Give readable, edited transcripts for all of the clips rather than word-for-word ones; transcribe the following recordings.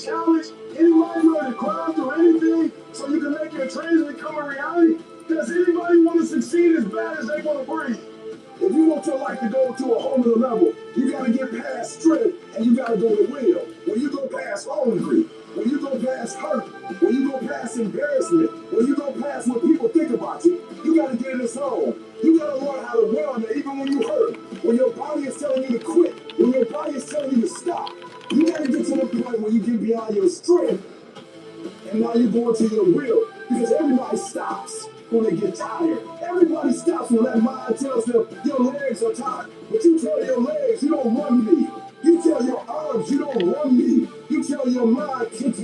challenge? Anybody willing to cry through anything so you can make your dreams become a reality? Does anybody want to succeed as bad as they want to breathe? If you want your life to go to a whole other level, you got to get past strength and you got to go to will. When you go past hungry, when you go past hurt, when you go past embarrassment, when you go past what people think about you, you got to get in this zone. You got to learn how to well that even when you hurt, when your body is telling you to quit, when your body is telling you to stop, you got to get to the point where you get beyond your strength and now you're going to your will. Because everybody stops when they get tired. Everybody stops when that mind tells them your legs are tired. But you tell your legs, you don't run me. You tell your arms, you don't run me. You tell your mind, keep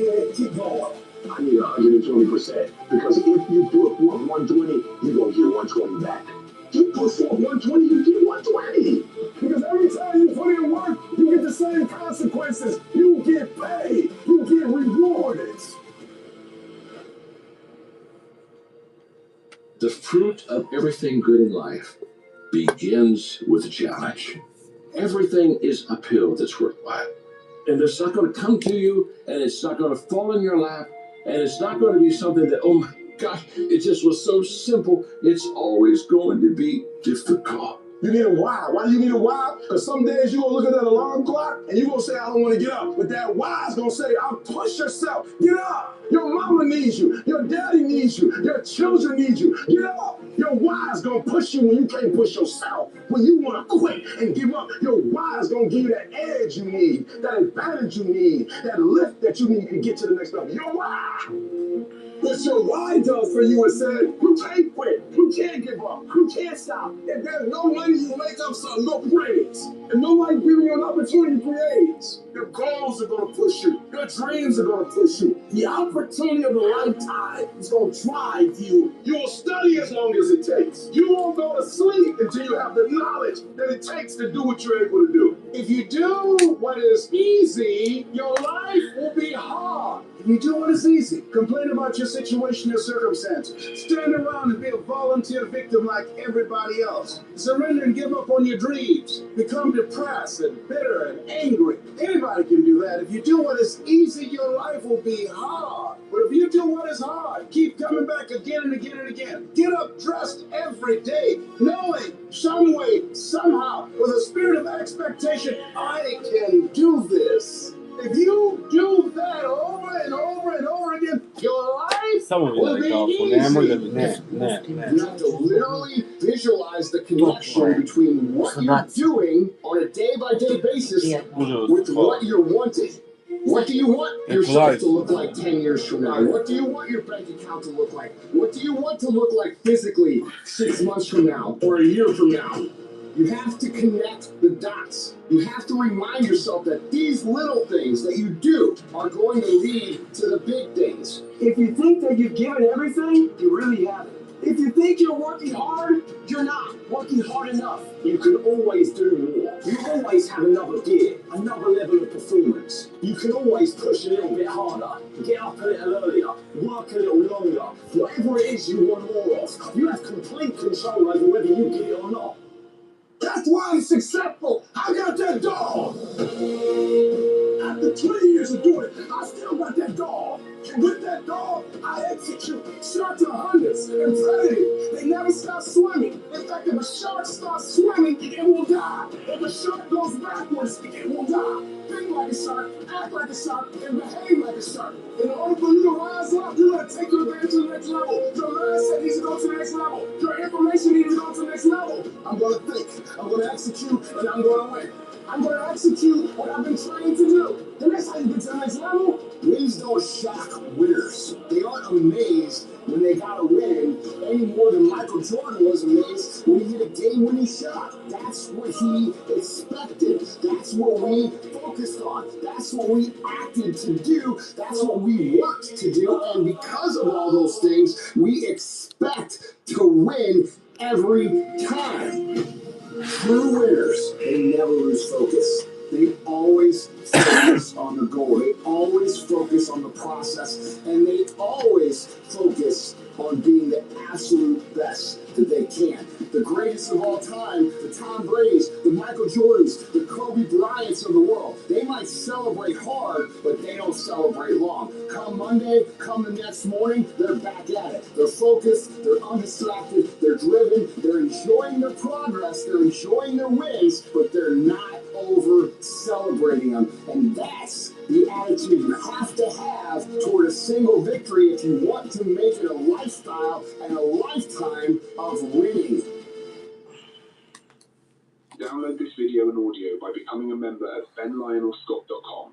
going. I need 120%. Because if you put forth 120, you're going to get 120 back. You put forth 120, you get 120. Because every time you put in work, you get the same consequences. You get paid. You get rewarded. The fruit of everything good in life begins with a challenge. Everything is uphill that's worthwhile. And it's not going to come to you, and it's not going to fall in your lap, and it's not going to be something that, oh my gosh, it just was so simple. It's always going to be difficult. You need a why. Why do you need a why? Because some days you're going to look at that alarm clock and you're going to say, I don't want to get up. But that why is going to say, I'll push yourself. Get up. Your mama needs you. Your daddy needs you. Your children need you. Get up. Your why is going to push you when you can't push yourself. When you want to quit and give up, your why is going to give you that edge you need, that advantage you need, that lift that you need to get to the next level. Your why. What your why does for you is say, you can't quit, you can't give up, you can't stop. If there's no money, you make up something, no praise. If nobody giving you an opportunity to create, your goals are going to push you, your dreams are going to push you. The opportunity of a lifetime is going to drive you. You will study as long as it takes. You won't go to sleep until you have the knowledge that it takes to do what you're able to do. If you do what is easy, your life will be hard. If you do what is easy, complain about your situation or circumstances. Stand around and be a volunteer victim like everybody else. Surrender and give up on your dreams. Become depressed and bitter and angry. Anybody can do that. If you do what is easy, your life will be hard. But if you do what is hard, keep coming back again and again and again. Get up dressed every day, knowing some way, somehow, with a spirit of expectation, I can do this. If you do that over and over and over again, your life will be easy. You have to literally visualize the connection between what you're doing on a day-by-day basis with what you're wanting. What do you want yourself to look like 10 years from now? What do you want your bank account to look like? What do you want to look like physically 6 months from now or a year from now? You have to connect the dots. You have to remind yourself that these little things that you do are going to lead to the big things. If you think that you've given everything, you really haven't. If you think you're working hard, you're not working hard enough. You can always do more. You always have another gear, another level of performance. You can always push a little bit harder, get up a little earlier, work a little longer. Whatever it is you want more of, you have complete control over whether you get it or not. That's why I'm successful. I got that dog. After 20 years of doing it, I still got that dog. And with that dog, I execute. Sharks are hunters and predators. They never stop swimming. In fact, if a shark starts swimming, it will die. If a shark goes backwards, it will die. Think like a shark, act like a shark, and behave like a shark. In order for you to rise up, you gotta take your game to the next level. Your mindset needs to go to the next level. Your information needs to go to the next level. I'm gonna think, I'm gonna execute, and I'm gonna win. I'm going to execute what I've been trying to do. And that's how you get to the next level. Wins don't shock winners. They aren't amazed when they got a win any more than Michael Jordan was amazed when he hit a game-winning shot. That's what he expected. That's what we focused on. That's what we acted to do. That's what we worked to do. And because of all those things, we expect to win every time. True winners, they never lose focus. They always focus on the goal. They always focus on the process. And they always focus on being the absolute best that they can. The greatest of all time, the Tom Brady's, the Michael Jordans, the Kobe Bryants of the world. They might might celebrate hard, but they don't celebrate long. Come Monday, come the next morning, they're back at it. They're focused, they're undistracted, they're driven, they're enjoying their progress, they're enjoying their wins, but they're not over celebrating them. And that's the attitude you have to have toward a single victory if you want to make it a lifestyle and a lifetime of winning. Download this video and audio by becoming a member at benlionelscott.com.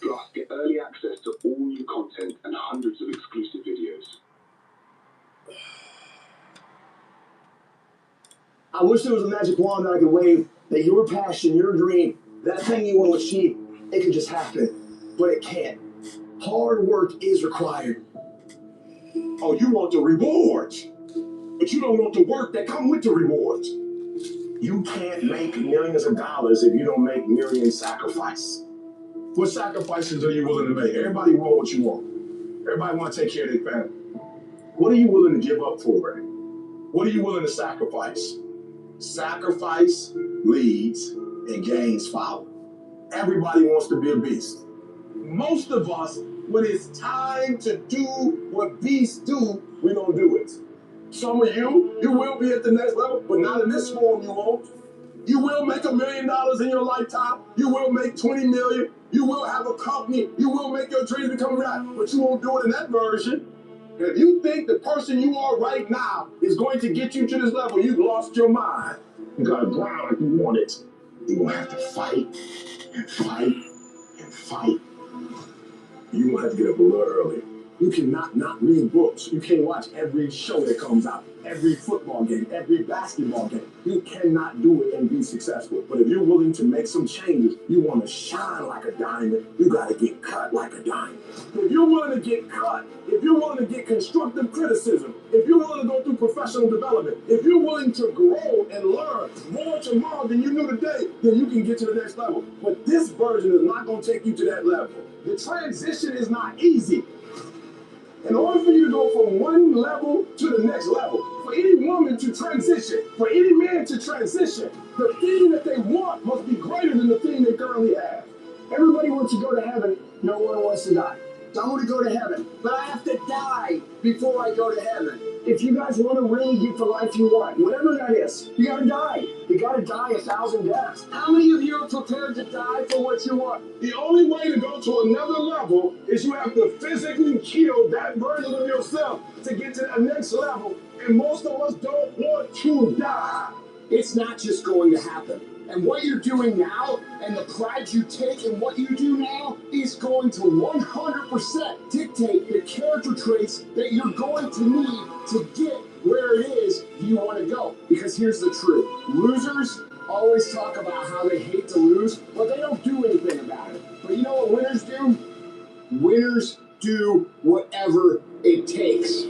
Plus, get early access to all new content and hundreds of exclusive videos. I wish there was a magic wand that I could wave, that your passion, your dream, that thing you want to achieve, it could just happen. But it can't. Hard work is required. Oh, you want the rewards, but you don't want the work that come with the rewards. You can't make millions of dollars if you don't make millions sacrifice. What sacrifices are you willing to make? Everybody want what you want. Everybody want to take care of their family. What are you willing to give up for it? What are you willing to sacrifice? Sacrifice leads and gains follow. Everybody wants to be a beast. Most of us, when it's time to do what beasts do, we don't do it. Some of you will be at the next level, but not in this form you won't. You will make $1 million in your lifetime. You will make 20 million. You will have a company. You will make your dreams become reality, but you won't do it in that version. If you think the person you are right now is going to get you to this level, you've lost your mind. You gotta grind like you want it. You're gonna have to fight and fight and fight. You're gonna have to get up a little early. You cannot not read books. You can't watch every show that comes out, every football game, every basketball game. You cannot do it and be successful. But if you're willing to make some changes, you want to shine like a diamond, you got to get cut like a diamond. If you're willing to get cut, if you're willing to get constructive criticism, if you're willing to go through professional development, if you're willing to grow and learn more tomorrow than you knew today, then you can get to the next level. But this version is not going to take you to that level. The transition is not easy. In order for you to go from one level to the next level, for any woman to transition, for any man to transition, the thing that they want must be greater than the thing they currently have. Everybody wants to go to heaven. No one wants to die. I want to go to heaven, but I have to die before I go to heaven. If you guys want to really get the life you want, whatever that is, you gotta die. You gotta die 1,000 deaths. How many of you are prepared to die for what you want? The only way to go to another level is you have to physically kill that version of yourself to get to that next level. And most of us don't want to die. It's not just going to happen. And what you're doing now and the pride you take in what you do now is going to 100% dictate the character traits that you're going to need to get where it is you want to go. Because here's the truth. Losers always talk about how they hate to lose, but they don't do anything about it. But you know what winners do? Winners do whatever it takes.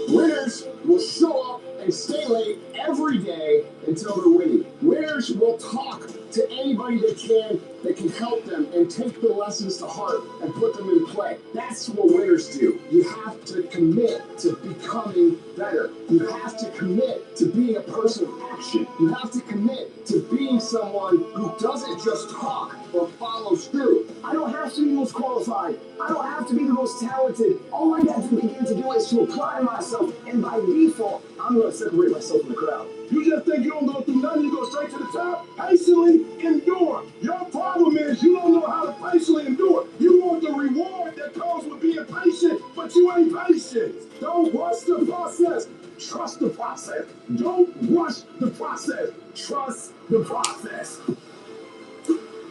Winners will show up and stay late every day until they're winning. Winners will talk to anybody they can that can help them and take the lessons to heart and put them in play. That's what winners do. You have to commit to becoming better. You have to commit to being a person of action. You have to commit to being someone who doesn't just talk but follows through. I don't have to be the most qualified. I don't have to be the most talented. All I have to begin to do is to apply myself, and by default, I'm going to separate myself from the crowd. You just think you don't go through nothing, you go straight to the top? Patiently endure. Your problem is you don't know how to patiently endure. You want the reward that comes with being patient, but you ain't patient. Don't rush the process. Trust the process. Don't rush the process. Trust the process.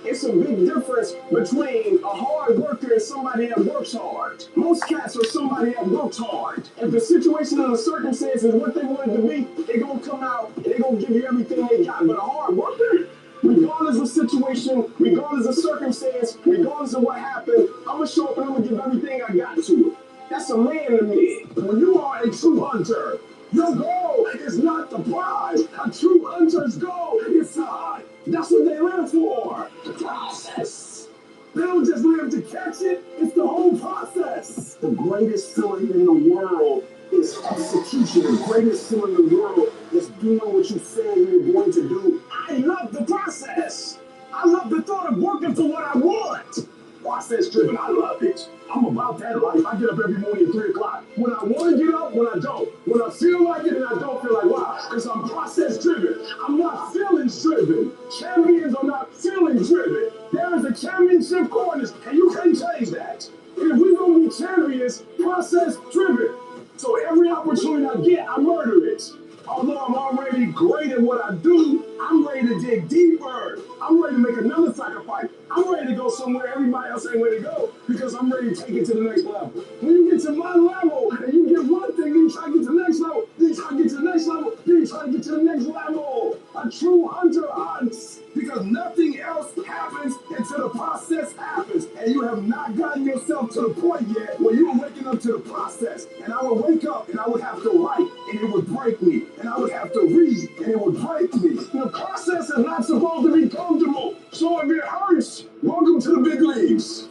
It's a big difference between a hard worker and somebody that works hard. Most cats are somebody that works hard. If the situation and the circumstances is what they want it to be, they're going to come out and they're going to give you everything they got. But a hard worker, regardless of situation, regardless of circumstance, regardless of what happened, I'm going to show up and I'm going to give everything I got to it. That's a man to me. When you are a true hunter, your goal is not the prize. A true hunter's goal is to hunt. That's what they live for. The process. They don't just live to catch it. It's the whole process. The greatest feeling in the world is execution. The greatest feeling in the world is doing what you say you're going to do. I love the process. I I love the thought of working for what I want. Process driven, I love it. I'm about that life. I get up every morning at 3 o'clock. When I want to get up, when I don't. When I feel like it and I don't feel like why? Because I'm process driven. I'm not feelings driven. Champions are not feelings driven. There is a championship course, and you can't change that. And if we're going to be champions, process driven. So every opportunity I get, I murder it. Although I'm already great at what I do, I'm ready to dig deeper. I'm ready to make another sacrifice. I'm ready to go somewhere everybody else ain't ready to go because I'm ready to take it to the next level. When you get to my level and you get one thing, then you try to get to the next level, then you try to get to the next level, then you try to get to the next level. A true hunter hunts because nothing else happens until the process happens. And you have not gotten yourself to the point yet where you are waking up to the process. And I would wake up and I would have to write and it would break me. And I would have to read and it would break me. The process is not supposed to be comfortable. So if it hurts, welcome to the big leagues.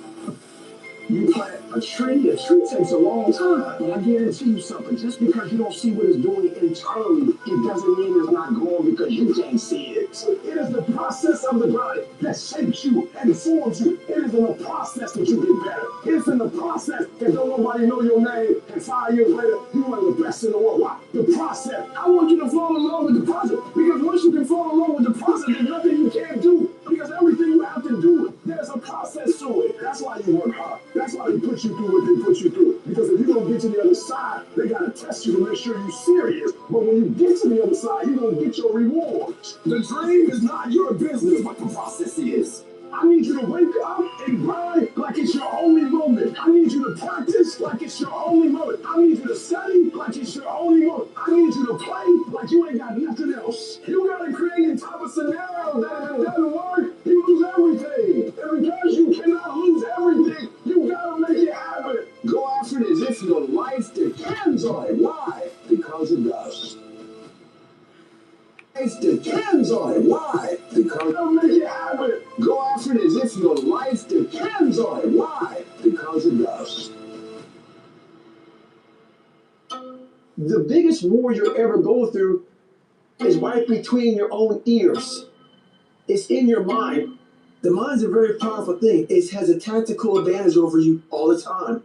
You plant a tree takes a long time. But I guarantee you something, just because you don't see what it's doing internally, it doesn't mean it's not growing because you can't see it. It is the process of the grind that shapes you and forms you. It is in the process that you get better. It's in the process that don't nobody know your name, and 5 years later, you are the best in the world. Why? The process. I want you to fall in love with the process, because once you can fall in love with the process, there's nothing you can't do, because everything you have to do, there's a process to it. That's why you work hard. That's why they put you through what they put you through. Because if you're going to get to the other side, they got to test you to make sure you're serious. But when you get to the other side, you're going to get your reward. The dream is not your business, but the process is. I need you to wake up and grind like it's your only moment. I need you to practice like it's your only moment. I need you to study like it's your only moment. I need you to play like you ain't got nothing else. You got to create a type of scenario that if it doesn't work, you lose everything. And because you cannot lose everything, you got to make it happen. Go after it as if your life depends on it. Why? Because it does. It depends on it. Why? Because it'll make it happen. Go after it as if your life depends on it. Why? Because it does. The biggest war you'll ever go through is right between your own ears. It's in your mind. The mind's a very powerful thing. It has a tactical advantage over you all the time.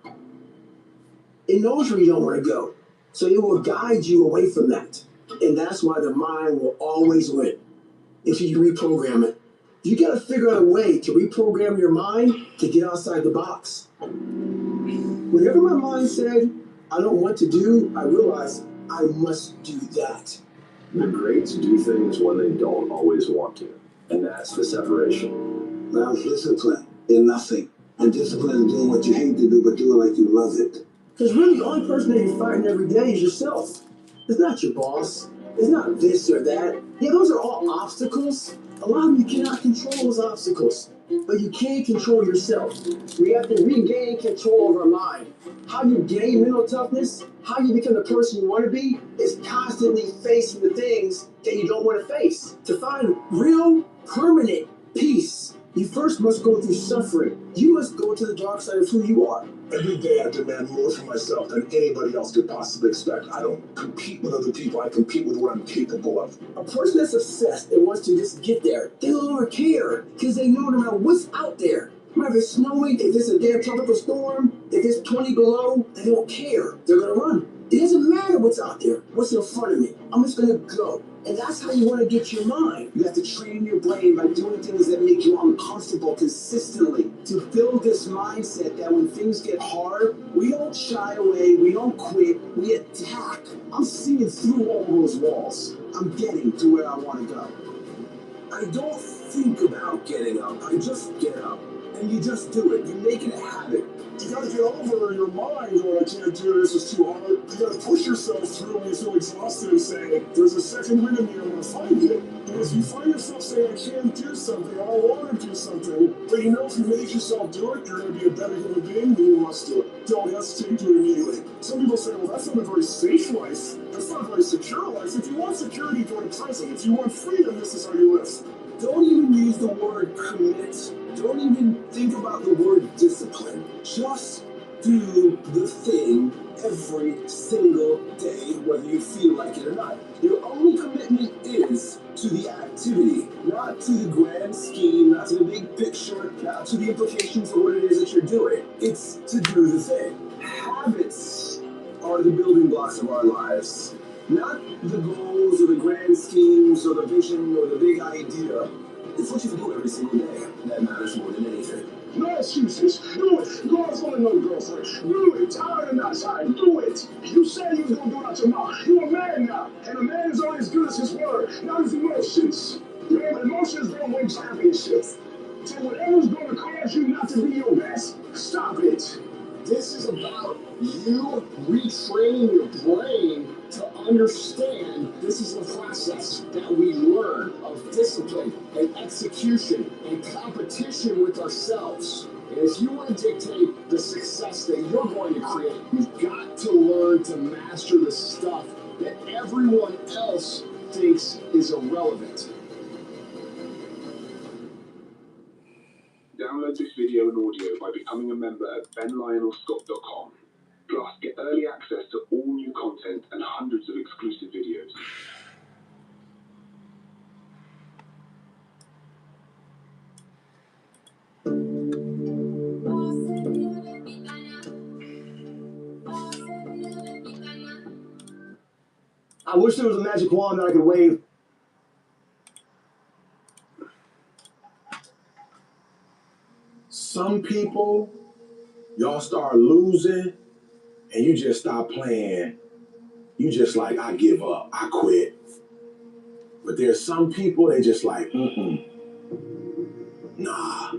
It knows where you don't want to go. So it will guide you away from that. And that's why the mind will always win if you reprogram it. You got to figure out a way to reprogram your mind to get outside the box. Whatever my mind said I don't want to do, I realized I must do that. The greats do things when they don't always want to, and that's the separation. Now, discipline in nothing. And discipline is doing what you hate to do, but do it like you love it. Because really, the only person that you're fighting every day is yourself. It's not your boss. It's not this or that. Yeah, those are all obstacles. A lot of you cannot control those obstacles. But you can control yourself. We have to regain control of our mind. How you gain mental toughness, how you become the person you want to be, is constantly facing the things that you don't want to face. To find real, permanent peace, you first must go through suffering. You must go to the dark side of who you are. Every day I demand more for myself than anybody else could possibly expect. I don't compete with other people. I compete with what I'm capable of. A person that's obsessed and wants to just get there, they no longer care because they know no matter what's out there. No matter if it's snowing, if it's a damn tropical storm, if it's 20 below, they don't care. They're going to run. It doesn't matter what's out there, what's in front of me. I'm just going to go. And that's how you want to get your mind. You have to train your brain by doing things that make you uncomfortable consistently to build this mindset that when things get hard, we don't shy away, we don't quit, we attack. I'm seeing through all those walls. I'm getting to where I want to go. I don't think about getting up, I just get up. And you just do it. You make it a habit. You gotta get over your mind going, I can't do this, it's too hard. You gotta push yourself through when you feel exhausted and say, there's a second wind in me, I'm gonna find it. And if you find yourself saying, I can't do something, I don't want to do something, but you know if you make yourself do it, you're gonna be a better human being, then you must do it. Don't hesitate, do it immediately. Some people say, well, that's not a very safe life. That's not a very secure life. If you want security, go to prison. If you want freedom, this is how you live. Don't even use the word commit. Don't even think about the word discipline. Just do the thing every single day, whether you feel like it or not. Your only commitment is to the activity, not to the grand scheme, not to the what it is that you're doing. It's to do the thing. Habits are the building blocks of our lives. Not the goals or the grand schemes or the vision or the big idea. It's what you do every single day that matters more than anything. No excuses. Do it. Girls want to know girlfriend. Do it. Tired or not tired. Do it. You said you was going to do it out your mouth. You're a man now. And a man is only as good as his word, not his emotions. Your emotions don't win championships. So whatever's going to cause you not to be your best, stop it. This is about you retraining your brain to understand this is a process that we learn of discipline and execution and competition with ourselves. And if you want to dictate the success that you're going to create, you've got to learn to master the stuff that everyone else thinks is irrelevant. Download this video and audio by becoming a member at benlionelscott.com. Plus, get early access to all new content and hundreds of exclusive videos. I wish there was a magic wand that I could wave. Some people, y'all start losing and you just stop playing. You just like, I give up, I quit. But there's some people, they just like, nah,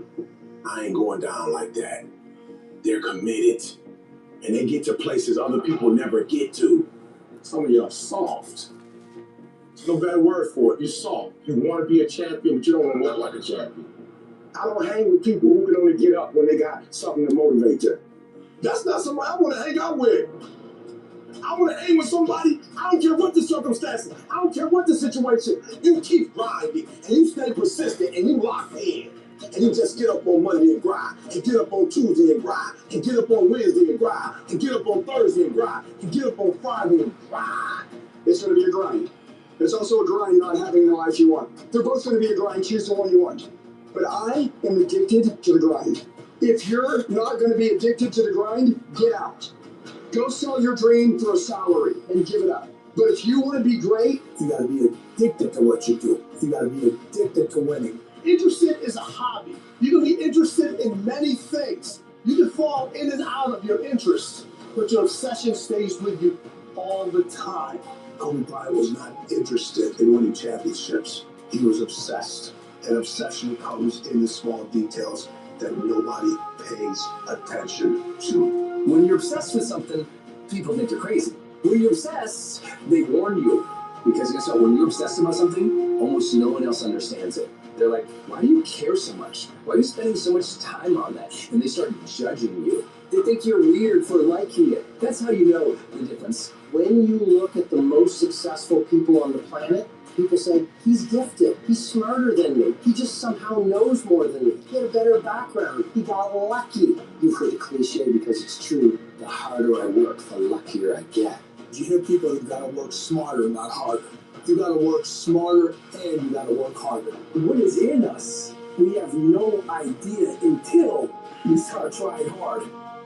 I ain't going down like that. They're committed. And they get to places other people never get to. Some of y'all soft. There's no better word for it. You're soft. You want to be a champion, but you don't want to look like a champion. I don't hang with people who can only get up when they got something to motivate them. That's not somebody I want to hang out with. I want to hang with somebody, I don't care what the circumstances, I don't care what the situation. You keep grinding, and you stay persistent, and you lock in. And you just get up on Monday and grind, and get up on Tuesday and grind, and get up on Wednesday and grind, and get up on Thursday and grind, and get up on Friday and grind. It's going to be a grind. It's also a grind not having the life you want. They're both going to be a grind. Choose the one you want. But I am addicted to the grind. If you're not going to be addicted to the grind, get out. Go sell your dream for a salary and give it up. But if you want to be great, you got to be addicted to what you do. You got to be addicted to winning. Interested is a hobby. You can be interested in many things. You can fall in and out of your interests, but your obsession stays with you all the time. Kobe Bryant was not interested in winning championships. He was obsessed. And obsession comes in the small details that nobody pays attention to. When you're obsessed with something, people think you're crazy. When you're obsessed, they warn you. Because guess what? When you're obsessed about something, almost no one else understands it. They're like, why do you care so much? Why are you spending so much time on that? And they start judging you. They think you're weird for liking it. That's how you know the difference. When you look at the most successful people on the planet, people say, he's gifted, he's smarter than me, he just somehow knows more than me, he had a better background, he got lucky. You've heard the cliche because it's true, the harder I work, the luckier I get. You hear people who've got to work smarter, not harder. You got to work smarter and you got to work harder. What is in us, we have no idea until you start trying hard.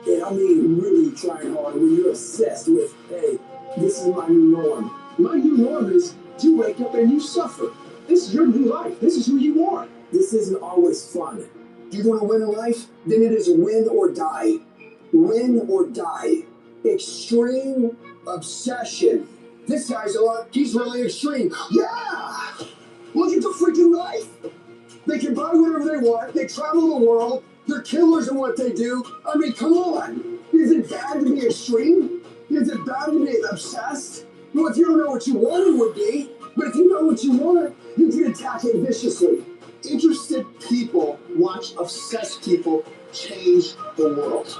And I mean really trying hard when you're obsessed with, hey, this is my new norm. My new norm is you wake up and you suffer. This is your new life. This is who you are. This isn't always fun. You want to win in life? Then it is win or die. Win or die. Extreme obsession. This guy's he's really extreme. Yeah! Look at the freaking life. They can buy whatever they want. They travel the world. They're killers in what they do. I mean, come on. Is it bad to be extreme? Is it bad to be obsessed? Well, if you don't know what you want, it would be. But if you know what you want, you can attack it viciously. Interested people watch obsessed people change the world.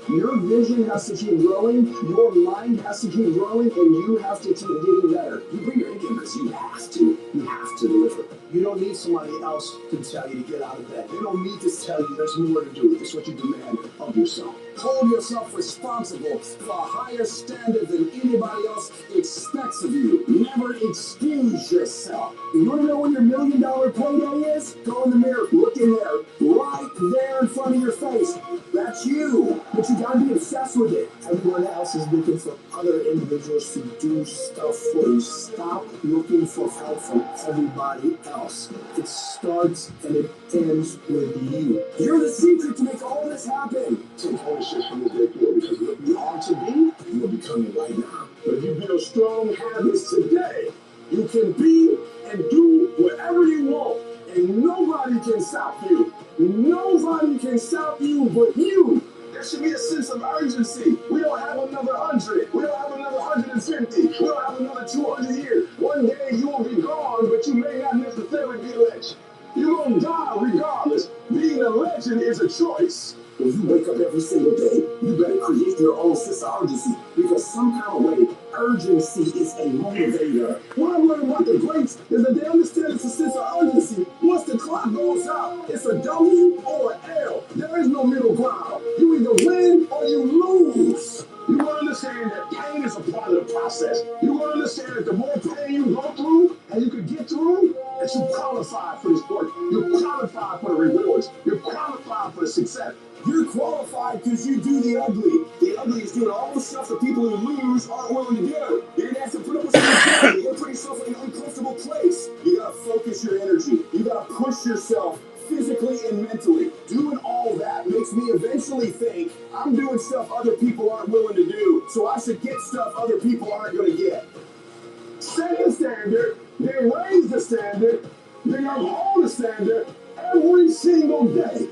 Your vision has to keep growing, your mind has to keep growing, and you have to keep getting better. You bring your income because you have to. You have to deliver. You don't need somebody else to tell you to get out of bed. They don't need to tell you there's more to do. It's what you demand of yourself. Hold yourself responsible for a higher standard than anybody else expects of you. Never excuse yourself. You want to know when your $1 million payday is? Go in the mirror, look in there, right there in front of your face. That's you. But you gotta be obsessed with it. Everyone else is looking for other individuals to do stuff for you. Stop looking for help from everybody else. It starts and it ends with you. You're the secret to make all this happen. Take ownership from this day forward, because what you are to be, you are becoming right now. But if you build strong habits today, you can be and do whatever you want, and nobody can stop you. Nobody can stop you but you. There should be a sense of urgency. We don't have another 100. We don't have another 150. We don't have another 200 years. One day you will be gone, but you may not necessarily be a legend. You're going to die regardless. Being a legend is a choice. When you wake up every single day, you better create your own sense of urgency, because some kind of way, urgency is a motivator. What I learned about the greats is that they understand it's a sense of urgency. Once the clock goes out, it's a W or an L. There is no middle ground. You either win or you lose. You will understand that pain is a part of the process. You will understand that the more pain you go through and you can get through, that you qualify for this work. You qualify for the rewards. You qualify for the success. You're qualified because you do the ugly. The ugly is doing all the stuff that people who lose aren't willing to do. You're going to have to put up with some pain. You're going to put yourself in an uncomfortable place. You got to focus your energy. You got to push yourself physically and mentally. Doing all that makes me eventually think I'm doing stuff other people aren't willing to do, so I should get stuff other people aren't going to get. Set the standard, then raise the standard, then uphold the standard every single day.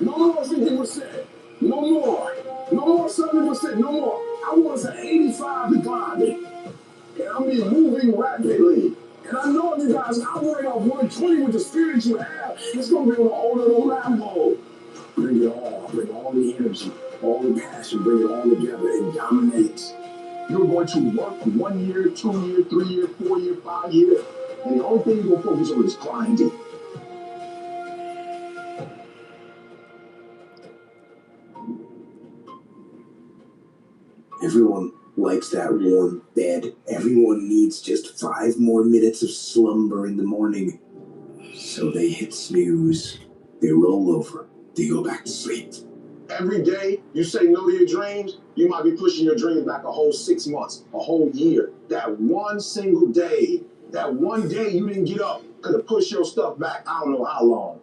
No more 50%. No more. No more 70%. No more. I want an 85 to climb it. And I'm moving rapidly. And I know if you guys operate on 120 with the spirit you have, it's going to be on a whole other level. Bring it all. Bring all the energy, all the passion. Bring it all together and dominate. You're going to work 1 year, 2 year, 3 year, 4 year, 5 year. And the only thing you're going to focus on is grinding. Everyone likes that warm bed. Everyone needs just 5 more minutes of slumber in the morning. So they hit snooze. They roll over. They go back to sleep. Every day you say no to your dreams, you might be pushing your dreams back a whole 6 months, a whole year. That one single day, that one day you didn't get up, could have pushed your stuff back I don't know how long.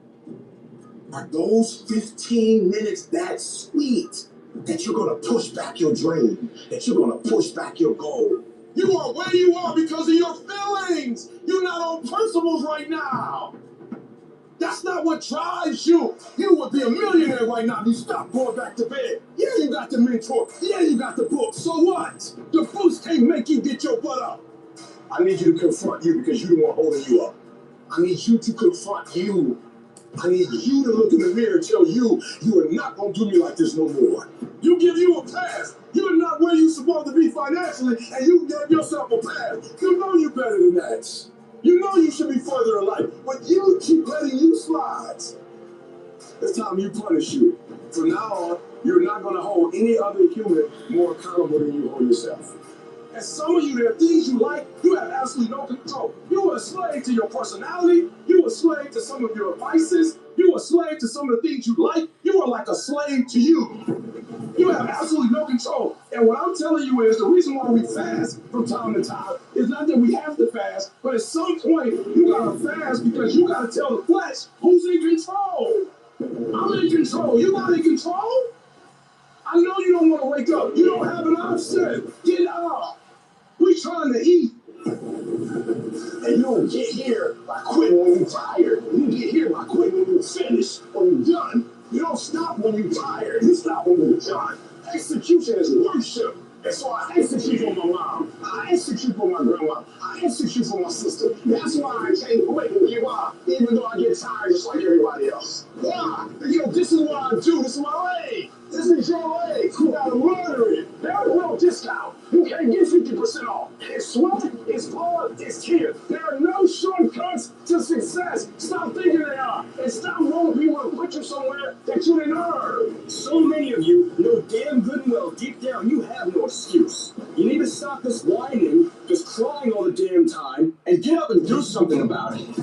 Are those 15 minutes that sweet that you're going to push back your dream, that you're going to push back your goal? You are where you are because of your feelings. You're not on principles right now. That's not what drives you. You would be a millionaire right now if you stop going back to bed. Yeah, you got the mentor. Yeah, you got the book. So what? The books can't make you get your butt up. I need you to confront you because you're the one holding you up. I need you to confront you. I need you to look in the mirror and tell you, you are not going to do me like this no more. You give you a pass. You're not where you're supposed to be financially, and you give yourself a pass. You know you're better than that. You know you should be further in life, but you keep letting you slide. It's time you punish you. From now on, you're not going to hold any other human more accountable than you hold yourself. And some of you, there are things you like, you have absolutely no control. You are a slave to your personality. You are a slave to some of your vices. You are a slave to some of the things you like. You are like a slave to you. You have absolutely no control. And what I'm telling you is the reason why we fast from time to time is not that we have to fast, but at some point you gotta fast because you gotta tell the flesh who's in control. I'm in control. You're not in control. I know you don't want to wake up. You don't have an option. Get up. We trying to eat. And you don't get here by quitting when you're tired. You get here by quitting when you're finished, when you're done. You don't stop when you're tired. You stop when you're done. Execution is worship. And so I execute for my mom. I execute for my grandma. I execute for my sister. That's why I can't quit and give up, even though I get tired just like everybody else. Why? This is what I do. This is my lane. This is your leg. You gotta murder it. There's no discount. You can't get 50% off. It's sweat, it's blood, it's tears. There are no shortcuts to success. Stop thinking they are. And stop wanting people to put you somewhere that you didn't earn. So many of you know damn good and well deep down you have no excuse. You need to stop this whining, just crying all the damn time, and get up and do something about it.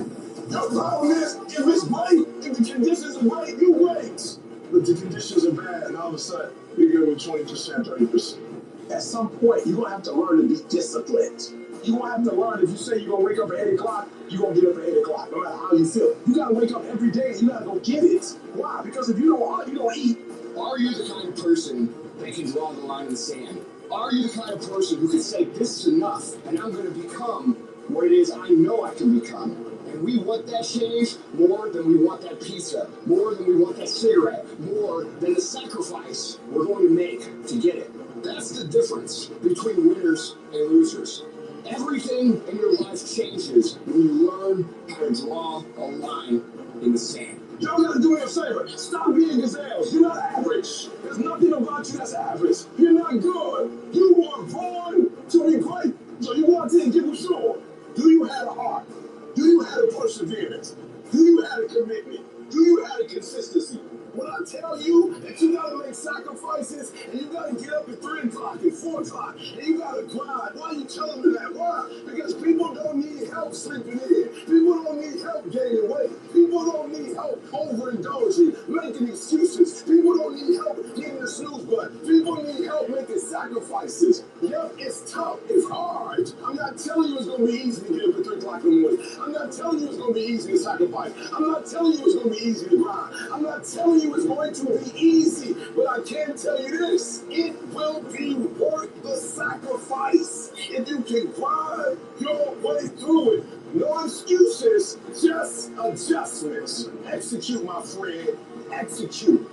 The problem is, if it's great, if the conditions are great, you wait. But the conditions are bad, and all of a sudden, you're good with 20%, 30%. At some point, you're going to have to learn to be disciplined. You're going to have to learn, if you say you're going to wake up at 8 o'clock, you're going to get up at 8 o'clock, no matter how you feel. You got to wake up every day, and you got to go get it. Why? Because if you don't hunt, you don't eat. Are you the kind of person that can draw the line in the sand? Are you the kind of person who can say, this is enough, and I'm going to become what it is I know I can become? And we want that change more than we want that pizza, more than we want that cigarette, more than the sacrifice we're going to make to get it. That's the difference between winners and losers. Everything in your life changes when you learn how to draw a line in the sand. Y'all gotta do me a favor. Stop being gazelles. You're not average. There's nothing about you that's average. You're not good. You were born to be great. So you want to give you sure. Do you have a heart? Do you have a perseverance? Do you have a commitment? Do you have a consistency? When I tell you that you gotta make sacrifices and you gotta get up at 3 o'clock and 4 o'clock and you gotta grind, why are you telling me that? Why? Because people don't need help sleeping in. People don't need help gaining weight. People don't need help overindulging, making excuses. People don't need help getting the snooze button. People need help making sacrifices. Yep, it's tough. It's hard. I'm not telling you it's gonna be easy to get up at 3 o'clock in the morning. I'm not telling you it's gonna be easy to sacrifice. I'm not telling you it's gonna be easy to grind. I'm not telling you it's going to be easy, but I can tell you this, it will be worth the sacrifice if you can grind your way through it. No excuses, just adjustments. Execute, my friend, execute.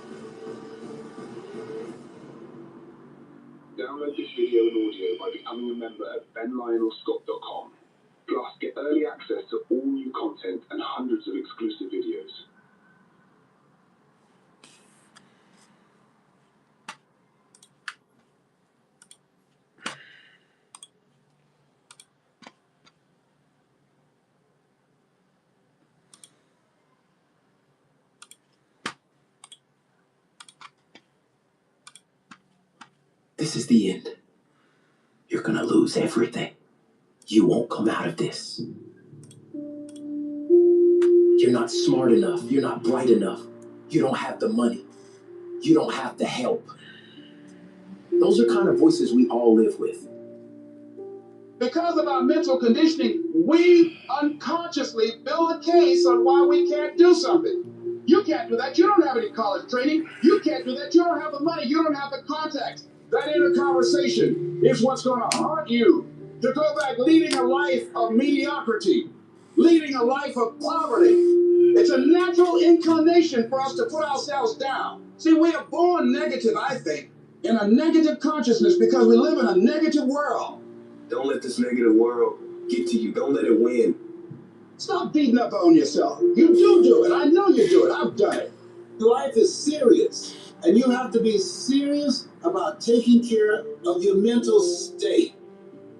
Download this video and audio by becoming a member at benlionelscott.com. Plus, get early access to all new content and hundreds of exclusive videos. This is the end. You're gonna lose everything. You won't come out of this. You're not smart enough. You're not bright enough. You don't have the money. You don't have the help. Those are kind of voices we all live with. Because of our mental conditioning, we unconsciously build a case on why we can't do something. You can't do that. You don't have any college training. You can't do that. You don't have the money. You don't have the contacts. That inner conversation is what's going to haunt you to go back leading a life of mediocrity, leading a life of poverty. It's a natural inclination for us to put ourselves down. See, we are born negative, I think, in a negative consciousness because we live in a negative world. Don't let this negative world get to you. Don't let it win. Stop beating up on yourself. You do it. I know you do it. I've done it. Life is serious, and you have to be serious about taking care of your mental state.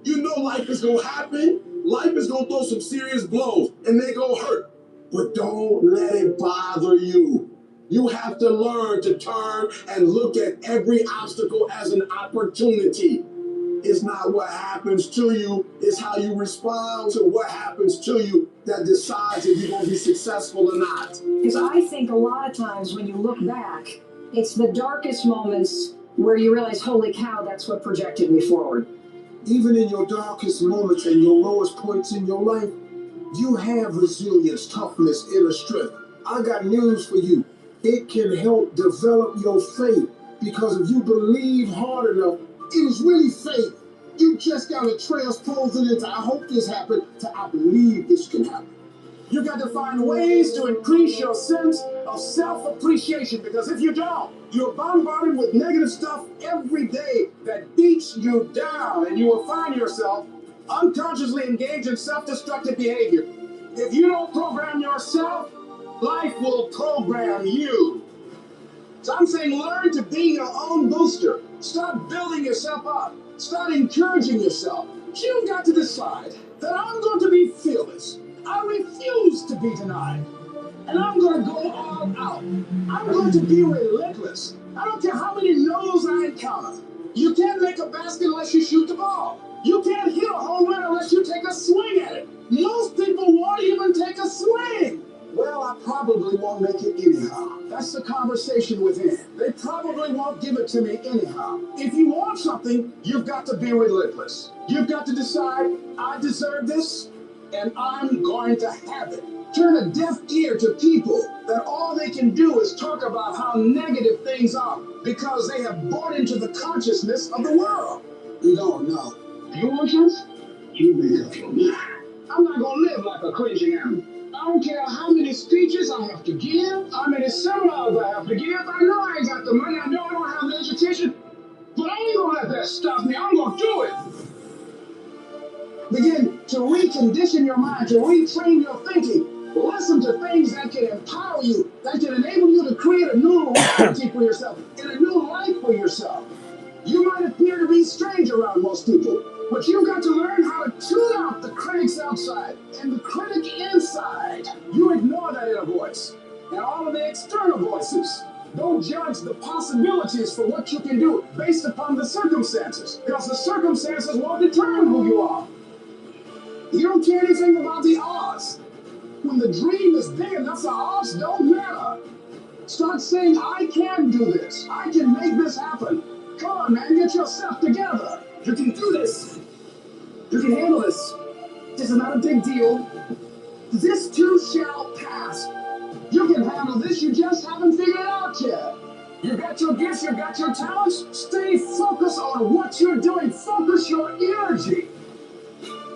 You know life is gonna happen. Life is gonna throw some serious blows, and they gonna hurt. But don't let it bother you. You have to learn to turn and look at every obstacle as an opportunity. It's not what happens to you, it's how you respond to what happens to you that decides if you're going to be successful or not. Because I think a lot of times when you look back, it's the darkest moments where you realize, holy cow, that's what projected me forward. Even in your darkest moments and your lowest points in your life, you have resilience, toughness, inner strength. I got news for you. It can help develop your faith, because if you believe hard enough, it is really faith. You just gotta transpose it into I hope this happened to I believe this can happen. You got to find ways to increase your sense of self-appreciation, because if you don't, you're bombarded with negative stuff every day that beats you down, and you will find yourself unconsciously engaged in self-destructive behavior. If you don't program yourself, life will program you. So I'm saying learn to be your own booster. Start building yourself up. Start encouraging yourself. You've got to decide that I'm going to be fearless. I refuse to be denied. And I'm going to go all out. I'm going to be relentless. I don't care how many no's I encounter. You can't make a basket unless you shoot the ball. You can't hit a home run unless you take a swing at it. Most people won't even take a swing. Well, I probably won't make it anyhow. That's the conversation within. They probably won't give it to me anyhow. If you want something, you've got to be relentless. You've got to decide, I deserve this, and I'm going to have it. Turn a deaf ear to people that all they can do is talk about how negative things are because they have bought into the consciousness of the world. You don't know. Emotions? You make up your mind. I'm not going to live like a crazy animal. I don't care how many speeches I have to give, how many seminars I have to give. I know I ain't got the money. I know I don't have the education. But I ain't going to let that stop me. I'm going to do it. Begin to recondition your mind, to retrain your thinking. Listen to things that can empower you, that can enable you to create a new reality for yourself, and a new life for yourself. You might appear to be strange around most people, but you've got to learn how to tune out the critics outside and the critic inside. You ignore that inner voice and all of the external voices. Don't judge the possibilities for what you can do based upon the circumstances, because the circumstances won't determine who you are. You don't care anything about the odds. When the dream is big enough, the odds don't matter. Start saying, I can do this. I can make this happen. Come on, man, get yourself together. You can do this. You can handle this. This is not a big deal. This too shall pass. You can handle this, you just haven't figured it out yet. You got your gifts, you got your talents. Stay focused on what you're doing. Focus your energy.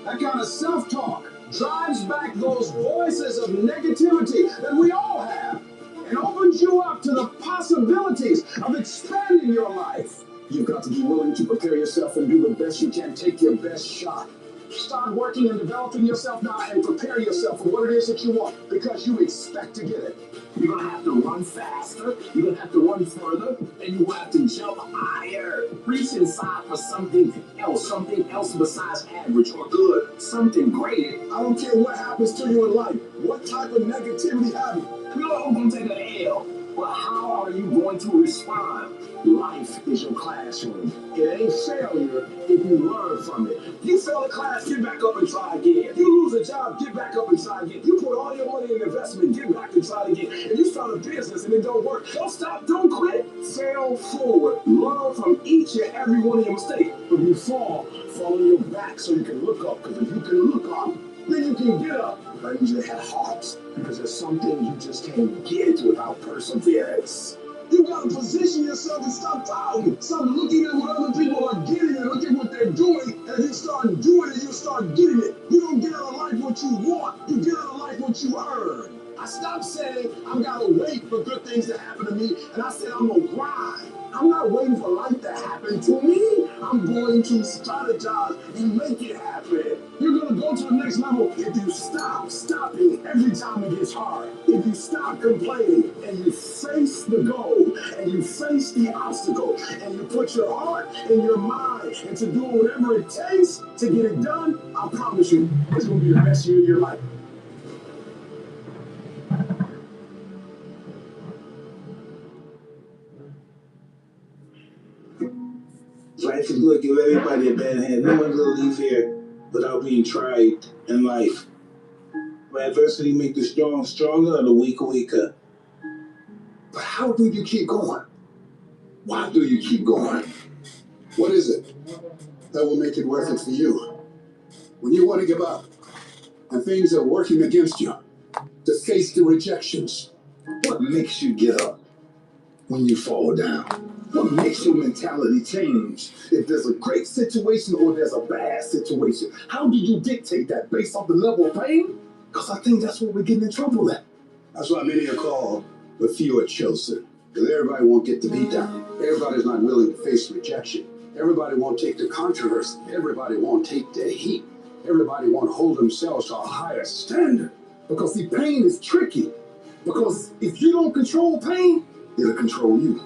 That kind of self-talk drives back those voices of negativity that we all have and opens you up to the possibilities of expanding your life. You've got to be willing to prepare yourself and do the best you can. Take your best shot. Start working and developing yourself now and prepare yourself for what it is that you want, because you expect to get it. You're going to have to run faster, you're going to have to run further, and you will have to jump higher. Reach inside for something else besides average or good, something greater. I don't care what happens to you in life, what type of negativity happens. You know who's going to take an L, but how are you going to respond? Life is your classroom. It ain't failure if you learn from it. You fail a class, get back up and try again. You lose a job, get back up and try again. You put all your money in investment, get back and try again. And you start a business and it don't work, don't stop, don't quit. Fail forward. Learn from each and every one of your mistakes. If you fall on your back so you can look up. Because if you can look up, then you can get up. I need you to have heart, because there's something you just can't get without perseverance. You gotta position yourself and stop doubting. Stop looking at what other people are getting and look at what they're doing. And if you start doing it, you start getting it. You don't get out of life what you want. You get out of life what you earn. I stopped saying I've gotta wait for good things to happen to me, and I said I'm gonna grind. I'm not waiting for life to happen to me. I'm going to strategize and make it happen. You're going to go to the next level if you stop stopping every time it gets hard. If you stop complaining and you face the goal and you face the obstacle and you put your heart and your mind into doing whatever it takes to get it done, I promise you, it's going to be the best year of your life. Life is good, give everybody a bad hand. No one's gonna leave here without being tried in life. But adversity makes the strong stronger and the weak weaker. But how do you keep going? Why do you keep going? What is it that will make it worth it for you? When you want to give up and things are working against you, to face the rejections, What makes you get up when you fall down? What makes your mentality change if there's a great situation or there's a bad situation? How do you dictate that based off the level of pain? Because I think that's what we're getting in trouble at. that's why many are called, but few are chosen. Because everybody won't get the beat down. Everybody's not willing to face rejection. Everybody won't take the controversy. Everybody won't take the heat. Everybody won't hold themselves to a higher standard. Because see, pain is tricky. Because if you don't control pain, it'll control you.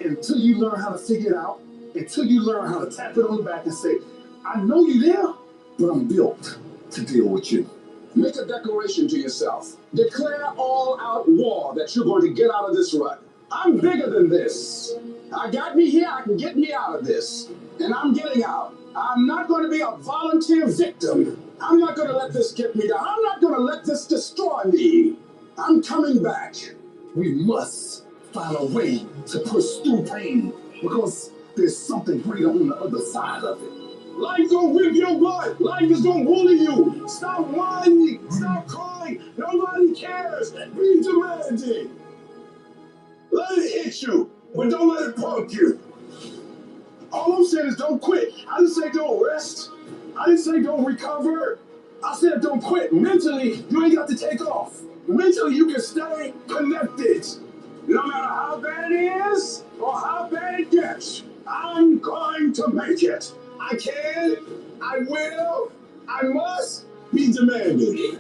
Until you learn how to figure it out, until you learn how to tap it on the back and say, I know you there, but I'm built to deal with you. Make a declaration to yourself. Declare all-out war that you're going to get out of this rut. I'm bigger than this. I got me here, I can get me out of this. And I'm getting out. I'm not going to be a volunteer victim. I'm not going to let this get me down. I'm not going to let this destroy me. I'm coming back. We must find a way to push through pain because there's something greater on the other side of it. Life gonna whip your butt. Life is gonna bully you. Stop whining. Stop crying. Nobody cares. Be demanding. Let it hit you, but don't let it punk you. All I'm saying is don't quit. I didn't say don't rest. I didn't say don't recover. I said don't quit. Mentally, you ain't got to take off. Mentally, you can stay connected. No matter how bad it is or how bad it gets, I'm going to make it. I can, I will, I must be demanding.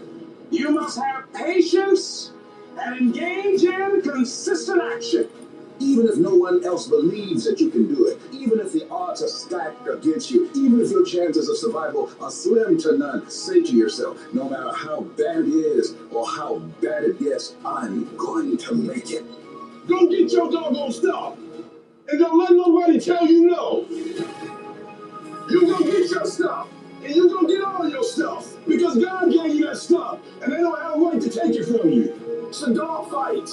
You must have patience and engage in consistent action. Even if no one else believes that you can do it, even if the odds are stacked against you, even if your chances of survival are slim to none, say to yourself, no matter how bad it is or how bad it gets, I'm going to make it. Go get your doggone stuff. And don't let nobody tell you no. You gonna get your stuff. And you gonna get all your stuff. Because God gave you that stuff. And they don't have a right to take it from you. It's a dog fight.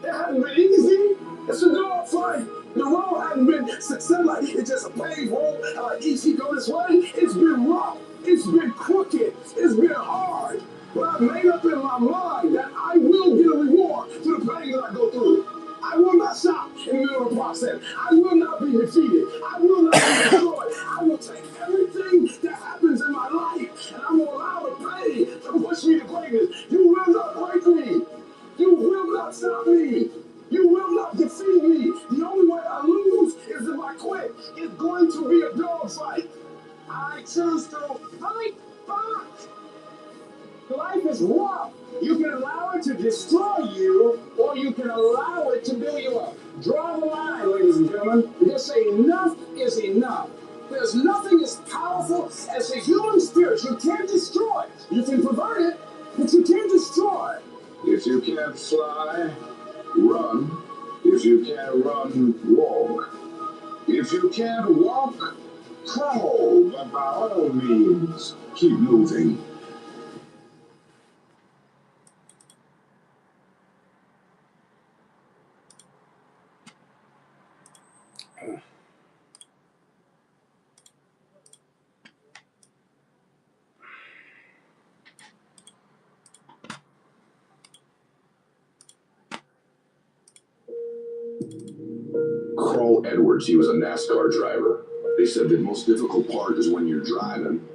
It hasn't been easy. It's a dog fight. The road hasn't been success like it's just a paved road. And like easy go this way. It's been rough. It's been crooked. It's been hard. But I've made up in my mind that I will get a reward for the pain that I go through. I will not stop in the middle of the process. I will not be defeated. I will not be destroyed. I will take everything that happens in my life and I'm going to allow the pain to push me to greatness. You will not break me. You will not stop me. You will not defeat me. The only way I lose is if I quit. It's going to be a dog fight. I choose to fight back. Life is rough. You can allow it to destroy you, or you can allow it to build you up. Draw the line, ladies and gentlemen. Just say enough is enough. There's nothing as powerful as the human spirit. You can't destroy it. You can pervert it, but you can't destroy it. If you can't fly, run. If you can't run, walk. If you can't walk, crawl. But by all means, keep moving. Carl Edwards, he was a NASCAR driver. They said the most difficult part is when you're driving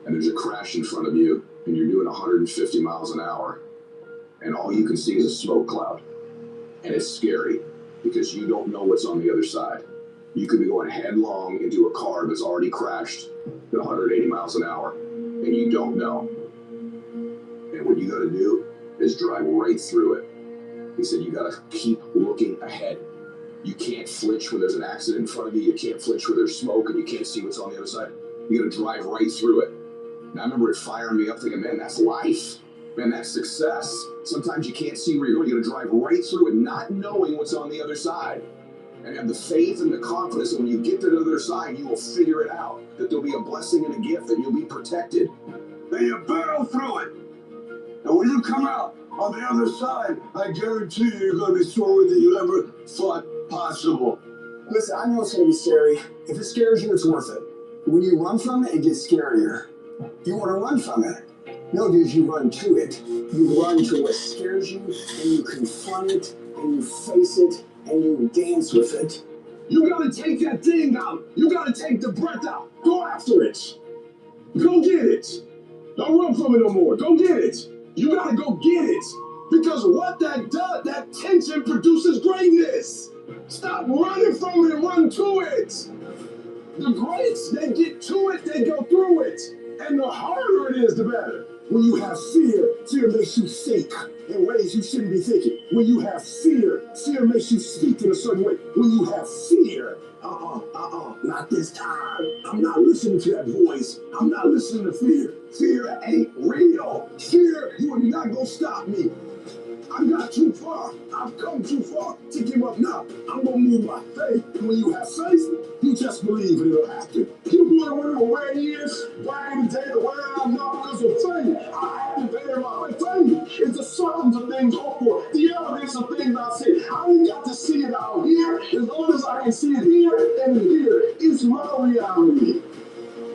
and there's a crash in front of you and you're doing 150 miles an hour and all you can see is a smoke cloud. And it's scary because you don't know what's on the other side. You could be going headlong into a car that's already crashed at 180 miles an hour and you don't know. And what you got to do is drive right through it. He said you got to keep looking ahead. You can't flinch when there's an accident in front of you. You can't flinch when there's smoke and you can't see what's on the other side. You got to drive right through it. And I remember it firing me up thinking, man, that's life. Man, that's success. Sometimes you can't see where you're going. You got to drive right through it, not knowing what's on the other side. And have the faith and the confidence that when you get to the other side, you will figure it out. That there'll be a blessing and a gift, that you'll be protected. Then you barrel through it. And when you come out on the other side, I guarantee you you're going to be stronger than you ever thought possible. Listen, I know it's going to be scary. If it scares you, it's worth it. When you run from it, it gets scarier. You want to run from it. No, dude, you run to it. You run to what scares you, and you confront it, and you face it, and you dance with it. You got to take that thing out. You got to take the breath out. Go after it. Go get it. Don't run from it no more. Go get it. You got to go get it. Because what that does, that tension produces greatness. Stop running from it and run to it. The greats, they get to it, they go through it. And the harder it is, the better. When you have fear, fear makes you sick. in ways you shouldn't be thinking. When you have fear, fear makes you speak in a certain way. When you have fear, not this time. I'm not listening to that voice. I'm not listening to fear. Fear ain't real. Fear, you are not gonna stop me. I got too far. I've come too far to give up now. I'm gonna move by faith. And when you have faith, you just believe and it'll happen. You want to remember where he is? Why in the day the way I'm not because of faith. I have the day of my faith. It's the signs of things hoped for, the evidence of things I see. I ain't got to see it out here. As long as I can see it here and here, it's my reality.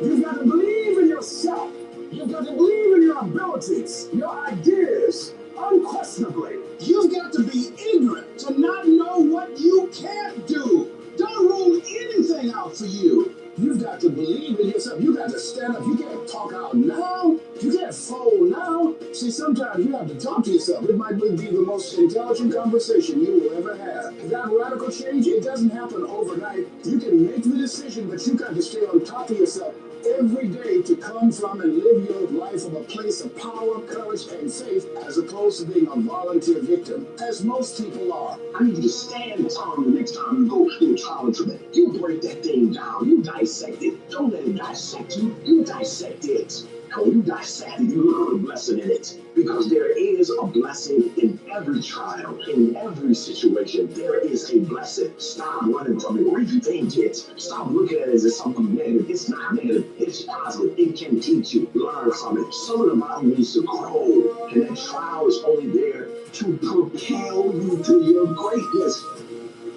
You've got to believe in yourself. You've got to believe in your abilities, your ideas, unquestionably. You've got to be ignorant to not know what you can't do. Don't rule anything out for you. You've got to believe in yourself. You got to stand up. You can't talk out now. You can't fold now. See, sometimes you have to talk to yourself. It might be the most intelligent conversation you will ever have. That radical change, it doesn't happen overnight. You can make the decision, but you got to stay on top of yourself every day to come from and live your life from a place of power, courage, and faith, as opposed to being a volunteer victim, as most people are. I need you to stand firm the next time you go through a trial and tribulation. You break that thing down. You dissect it. Don't let it dissect you. You dissect it. When you dissect it, you look for a blessing in it. Because there is a blessing in every trial, in every situation. There is a blessing. Stop running from it. Rethink it. Stop looking at it as something negative. It's not negative. It's positive. It can teach you. Learn from it. Some of the Bible needs to grow. And that trial is only there to propel you to your greatness.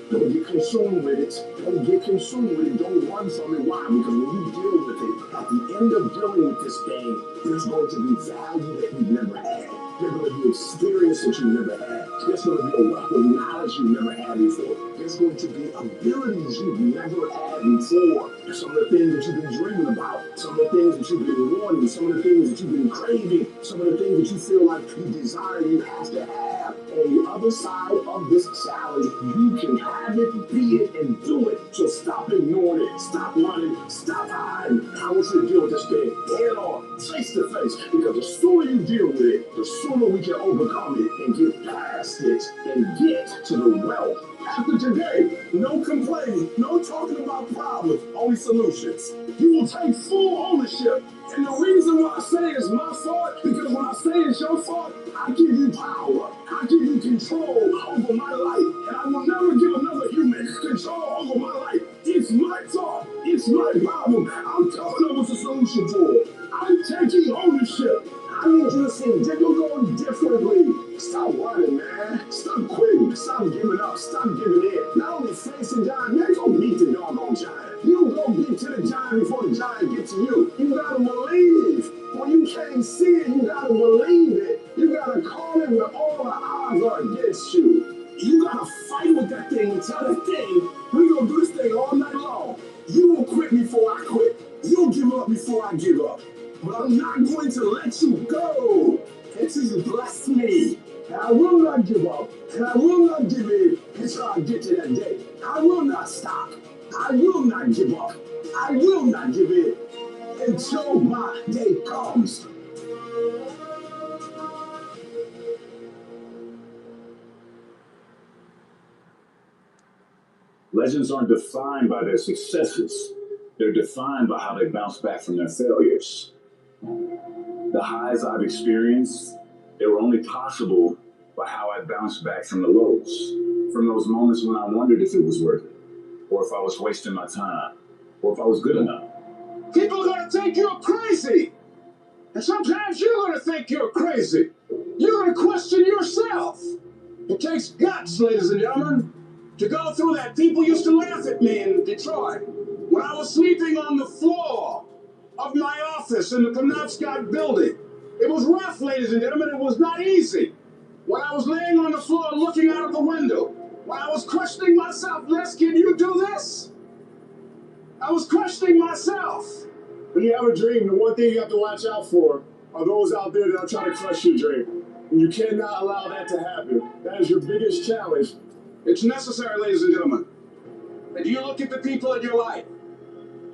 Don't get consumed with it. Don't get consumed with it. Don't run from it. Why? Because when you deal with it, at the end of dealing with this thing, there's going to be value that you've never had. There's going to be experience that you've never had. There's going to be a wealth of knowledge you've never had before. There's going to be abilities you've never had before. Some of the things that you've been dreaming about, some of the things that you've been wanting, some of the things that you've been craving, some of the things that you feel like you desire, you have to have. On the other side of this challenge, you can have it, be it, and do it. So stop ignoring it. Stop running. Stop hiding. I want you to deal with this thing head on, face to face. Because the sooner you deal with it, the sooner we can overcome it and get past it and get to the wealth. After today, no complaining, no talking about problems, only solutions. You will take full ownership. And the reason why I say it's my fault, because when I say it's your fault, I give you power. I give you control over my life. And I will never give another human control over my life. It's my fault. It's my problem. I'm coming up with a solution for it. I'm taking ownership. I need you to see going differently. Stop running, man. Stop quitting. Stop giving up. Stop giving in. Not only facing giant, man, go meet the doggone giant. You go get to the giant before the giant gets to you. You gotta believe. When you can't see it, you gotta believe it. You gotta call it when all the odds are against you. You gotta fight with that thing and tell that thing, we gonna do this thing all night long. You will quit before I quit. You'll give up before I give up. But I'm not going to let you go until you bless me. And I will not give up. And I will not give in until I get to that day. I will not stop. I will not give up. I will not give in until my day comes. Legends aren't defined by their successes. They're defined by how they bounce back from their failures. The highs I've experienced, they were only possible by how I bounced back from the lows. From those moments when I wondered if it was worth it, or if I was wasting my time, or if I was good enough. People are going to think you're crazy. And sometimes you're going to think you're crazy. You're going to question yourself. It takes guts, ladies and gentlemen, to go through that. People used to laugh at me in Detroit when I was sleeping on the floor of my office in the Penobscot building. It was rough, ladies and gentlemen. It was not easy. When I was laying on the floor looking out of the window, when I was questioning myself, Les, can you do this? I was questioning myself. When you have a dream, the one thing you have to watch out for are those out there that are trying to crush your dream. And you cannot allow that to happen. That is your biggest challenge. It's necessary, ladies and gentlemen. And you look at the people in your life.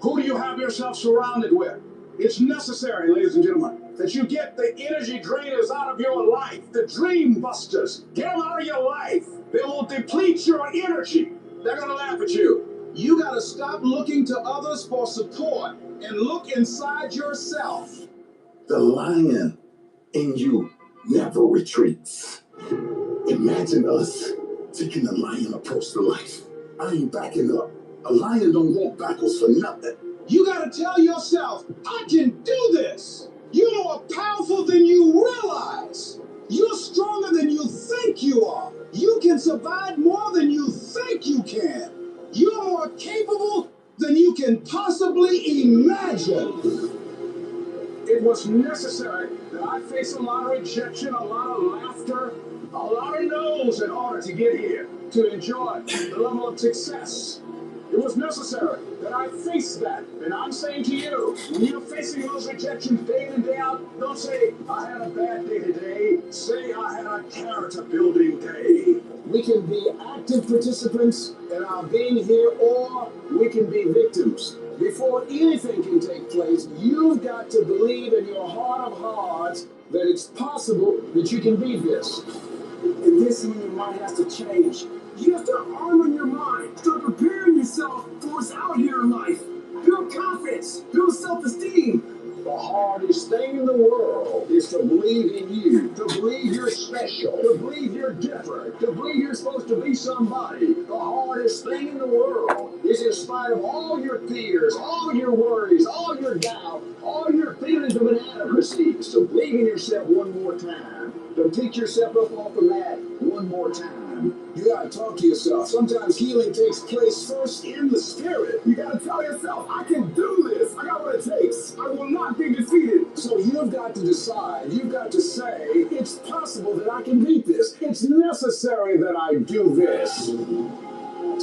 Who do you have yourself surrounded with? It's necessary, ladies and gentlemen. that you get the energy drainers out of your life, the dream busters. Get them out of your life. They will deplete your energy. They're going to laugh at you. You got to stop looking to others for support and look inside yourself. The lion in you never retreats. Imagine us taking a lion approach to life. I ain't backing up. A lion don't walk backwards for nothing. You gotta tell yourself, I can do this. You're more powerful than you realize. You're stronger than you think you are. You can survive more than you think you can. You're more capable than you can possibly imagine. It was necessary that I face a lot of rejection, a lot of laughter, a lot of no's in order to get here, to enjoy the level of success. It was necessary that I face that. And I'm saying to you, when you're facing those rejections day in and day out, don't say, I had a bad day today. Say, I had a character building day. We can be active participants in our being here, or we can be victims. Before anything can take place, you've got to believe in your heart of hearts that it's possible that you can be this. And this in your mind has to change. You have to armor your mind. Start preparing yourself for what's out here in life. Build confidence. Build self-esteem. The hardest thing in the world is to believe in you, to believe you're special, to believe you're different, to believe you're supposed to be somebody. The hardest thing in the world is, in spite of all your fears, all your worries, all your doubt, all your feelings of inadequacy, to believe in yourself one more time, to pick yourself up off the mat one more time. You gotta talk to yourself. Sometimes healing takes place first in the spirit. You gotta tell yourself, I can do this. I got what it takes. I will not be defeated. So you've got to decide. You've got to say, it's possible that I can beat this. It's necessary that I do this.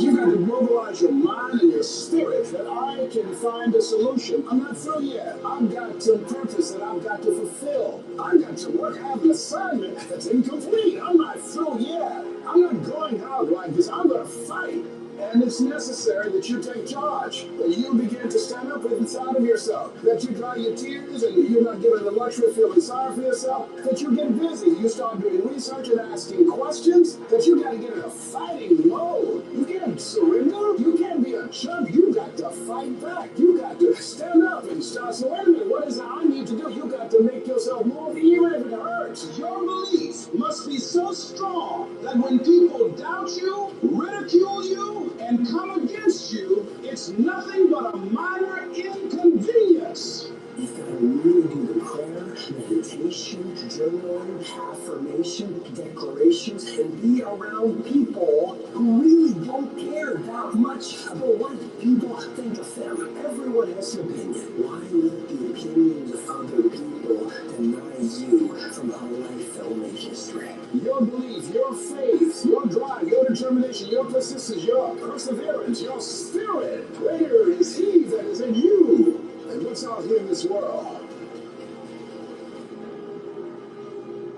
You've got to mobilize your mind and your spirit that I can find a solution. I'm not through yet. I've got some purpose that I've got to fulfill. I've got to work out an assignment that's incomplete. I'm not through yet. I'm not going out like this. I'm going to fight. And it's necessary that you take charge, that you begin to stand up inside of yourself, that you dry your tears and you're not given the luxury of feeling sorry for yourself, that you get busy, you start doing research and asking questions, that you got to get in a fighting mode. You can't surrender. You can't be a chump. You got to fight back. You got to stand up and start. So wait a minute, what is it I need to do? You got to make yourself move even if it hurts. Your belief must be so strong that when people doubt you, ridicule you, and come against you, it's nothing but a minor inconvenience. You've got to really do the prayer, meditation, journaling, affirmation, declarations, and be around people who really don't care that much about what people think of them. Everyone has an opinion. Why let the opinions of other people deny you from a life that will make history? Your belief, your faith, your drive, your determination, your persistence, your perseverance, your spirit. Greater is He that is in you and what's out here in this world.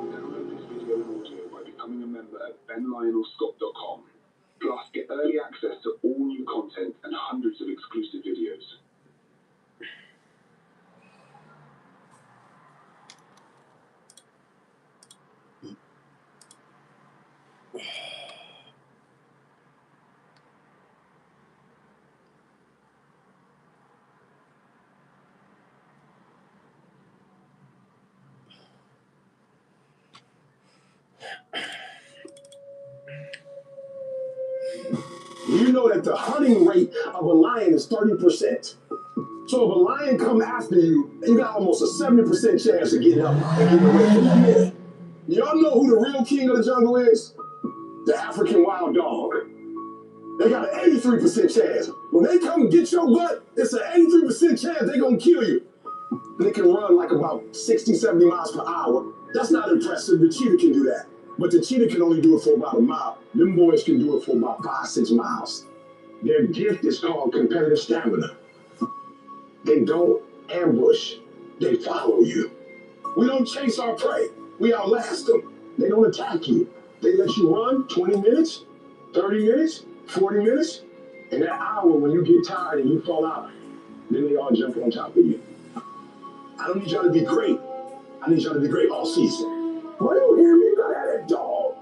Download this video and audio by becoming a member at benlionelscott.com. Plus, get early access to all new content and hundreds of exclusive videos. You know that the hunting rate of a lion is 30%. So if a lion come after you, you got almost a 70% chance to get up and get away from that man. Y'all know who the real king of the jungle is? The African wild dog. They got an 83% chance. When they come get your butt, it's an 83% chance they're gonna kill you. They can run like about 60, 70 miles per hour. That's not impressive. The cheetah can do that. But the cheetah can only do it for about a mile. Them boys can do it for about 5, 6 miles. Their gift is called competitive stamina. They don't ambush. They follow you. We don't chase our prey. We outlast them. They don't attack you. They let you run 20 minutes, 30 minutes, 40 minutes. And that hour when you get tired and you fall out, then they all jump on top of you. I don't need y'all to be great. I need y'all to be great all season. Why you hear me? You gotta have that dog.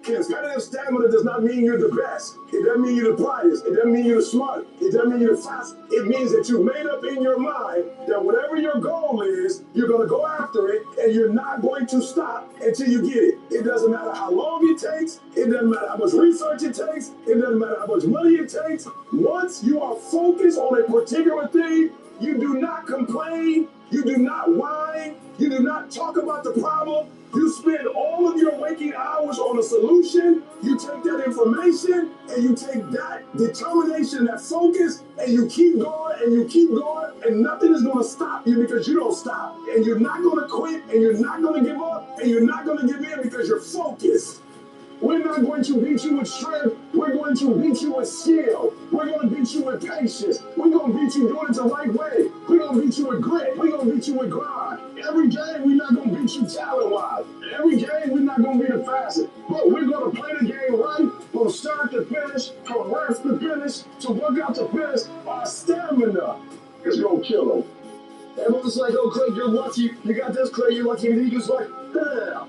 Because competitive stamina does not mean you're the best. It doesn't mean you're the brightest. It doesn't mean you're the smart. It doesn't mean you're the fast. It means that you made up in your mind that whatever your goal is, you're going to go after it, and you're not going to stop until you get it. It doesn't matter how long it takes. It doesn't matter how much research it takes. It doesn't matter how much money it takes. Once you are focused on a particular thing, you do not complain. You do not whine. You do not talk about the problem. You spend all of your waking hours on a solution. You take that information and you take that determination, that focus, and you keep going and you keep going, and nothing is going to stop you because you don't stop. And you're not going to quit, and you're not going to give up, and you're not going to give in because you're focused. We're not going to beat you with strength. We're going to beat you with skill. We're going to beat you with patience. We're going to beat you doing it the right way. We're going to beat you with grit. We're going to beat you with grind. Every game, we're not going to beat you talent-wise. Every game, we're not going to be the fastest. But we're going to play the game right from start to finish, from rest to finish, to workout to finish. Our stamina is going to kill them. Everyone's like, oh, Craig, you're lucky. You got this, Craig, you're lucky. And he was like, yeah.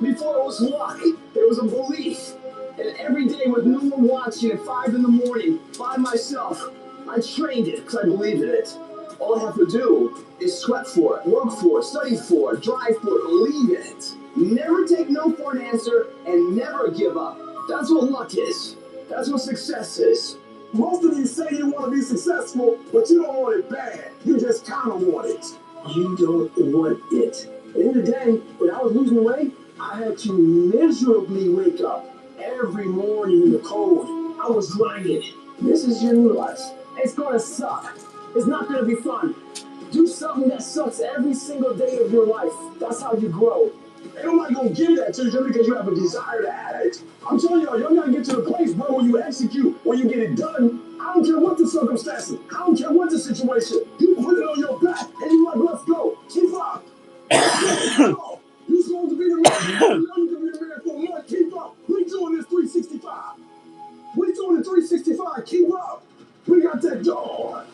Before it was luck, it was a belief. And every day with no one watching at 5 in the morning, by myself, I trained it because I believed in it. All I have to do is sweat for it, work for it, study for it, drive for it, believe in it. Never take no for an answer and never give up. That's what luck is. That's what success is. Most of you say you want to be successful, but you don't want it bad. You just kind of want it. You don't want it. At the end of the day, when I was losing weight, I had to miserably wake up every morning in the cold. I was grinding. This is your new life. It's going to suck. It's not going to be fun. Do something that sucks every single day of your life. That's how you grow. Ain't nobody gonna give that to you just because you have a desire to add it. I'm telling y'all gotta get to the place, bro, where you execute, where you get it done. I don't care what the circumstances. I don't care what the situation. You put it on your back and you like, let's go. Keep up. You're supposed to be the man. You know you can be the man for a month. Keep up. We doing this 365. We doing it 365. Keep up. We got that dog.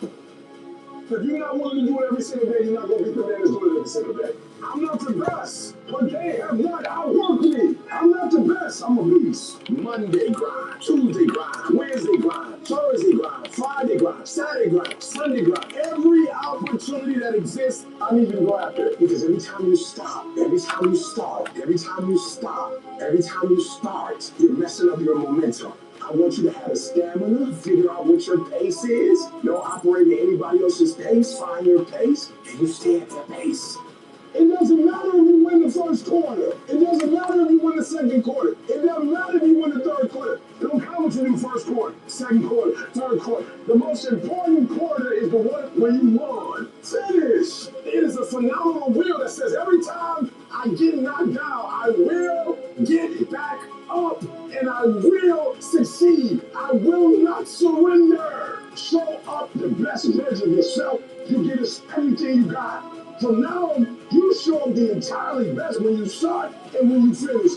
If you're not willing to do it every single day, you're not going to be the man that's doing it every single day. I'm not the best, but they have not outworked me. I'm not the best. I'm a beast. Monday grind, Tuesday grind, Wednesday grind, Thursday grind, Friday grind, Saturday grind, Sunday grind. Every opportunity that exists, I need you to go after it. Because every time you stop, every time you start, every time you stop, every time you start, you're messing up your momentum. I want you to have a stamina, figure out what your pace is. Don't operate at anybody else's pace. Find your pace, and you stay at that pace. It doesn't matter if you win the first quarter. It doesn't matter if you win the second quarter. It doesn't matter if you win the third quarter. It don't count what you do first quarter, second quarter, third quarter. The most important quarter is the one where you won. Finish. It is a phenomenal wheel that says every time I get knocked down, I will get back up and I will succeed. I will not surrender. Show up the best version of yourself. You give us everything you got. From now on, you show up the entirely best when you start and when you finish.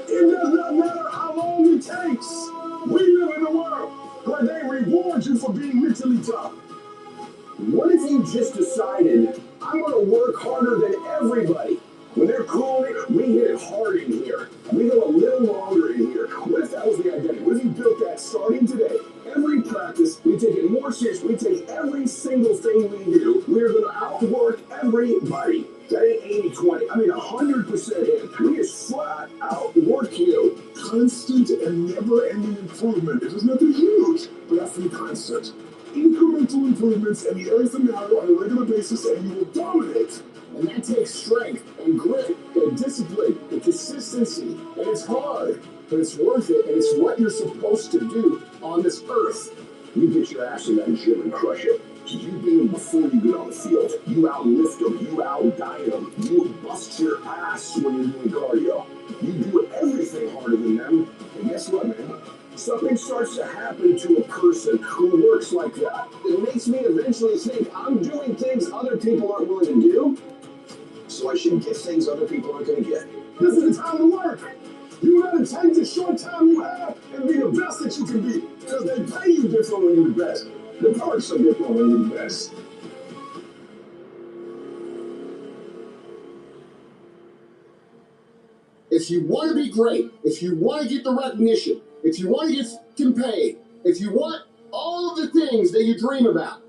It does not matter how long it takes. We live in a world where they reward you for being mentally tough. What if you just decided, I'm going to work harder than everybody? When they're calling it, we hit it hard in here. We go a little longer in here. What if that was the identity? What if you built that starting today? Every practice, we take it more serious. We take every single thing we do. We're going to outwork everybody. That ain't 80-20. I mean 100% in. We just flat out work you. Constant and never-ending improvement. It is nothing huge, but that's the constant. Incremental improvements in the areas that matter on a regular basis, and you will dominate. And that takes strength and grit and discipline and consistency. And it's hard, but it's worth it, and it's what you're supposed to do on this earth. You get your ass in that gym and crush it. You beat them before you get on the field. You outlift them. You outdiet them. You bust your ass when you're doing cardio. You do everything harder than them. And guess what, man? Something starts to happen to a person who works like that. It makes me eventually think I'm doing things other people aren't willing to do, so I should get things other people aren't going to get. This is the time to work. You gotta take the short time you have and be the best that you can be. Because they pay you different when you're the best. The perks are different when you're the best. If you want to be great, if you want to get the recognition, if you want to get paid, if you want all of the things that you dream about,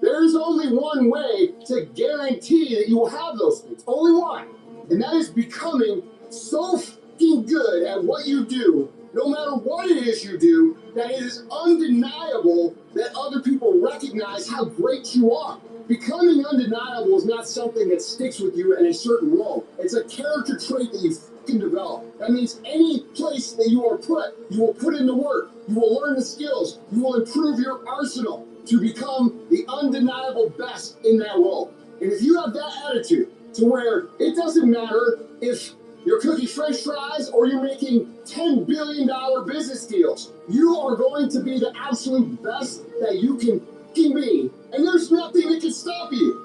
there is only one way to guarantee that you will have those things. Only one. And that is becoming so fucking good at what you do, no matter what it is you do, that it is undeniable that other people recognize how great you are. Becoming undeniable is not something that sticks with you in a certain role. It's a character trait that you can develop. That means any place that you are put, you will put in the work, you will learn the skills, you will improve your arsenal to become the undeniable best in that role. And if you have that attitude to where it doesn't matter if you're cooking French fries or you're making $10 billion business deals, you are going to be the absolute best that you can be. And there's nothing that can stop you.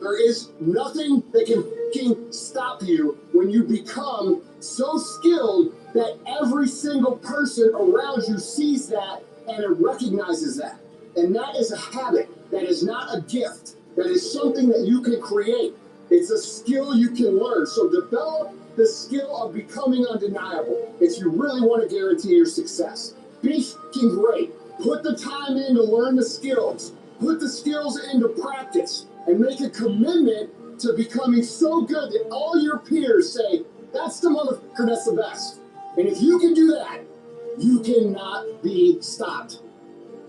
There is nothing that can stop you when you become so skilled that every single person around you sees that and it recognizes that. And that is a habit. That is not a gift. That is something that you can create. It's a skill you can learn. So develop the skill of becoming undeniable if you really want to guarantee your success. Be fucking great. Put the time in to learn the skills. Put the skills into practice and make a commitment to becoming so good that all your peers say, that's the motherfucker that's the best. And if you can do that, you cannot be stopped.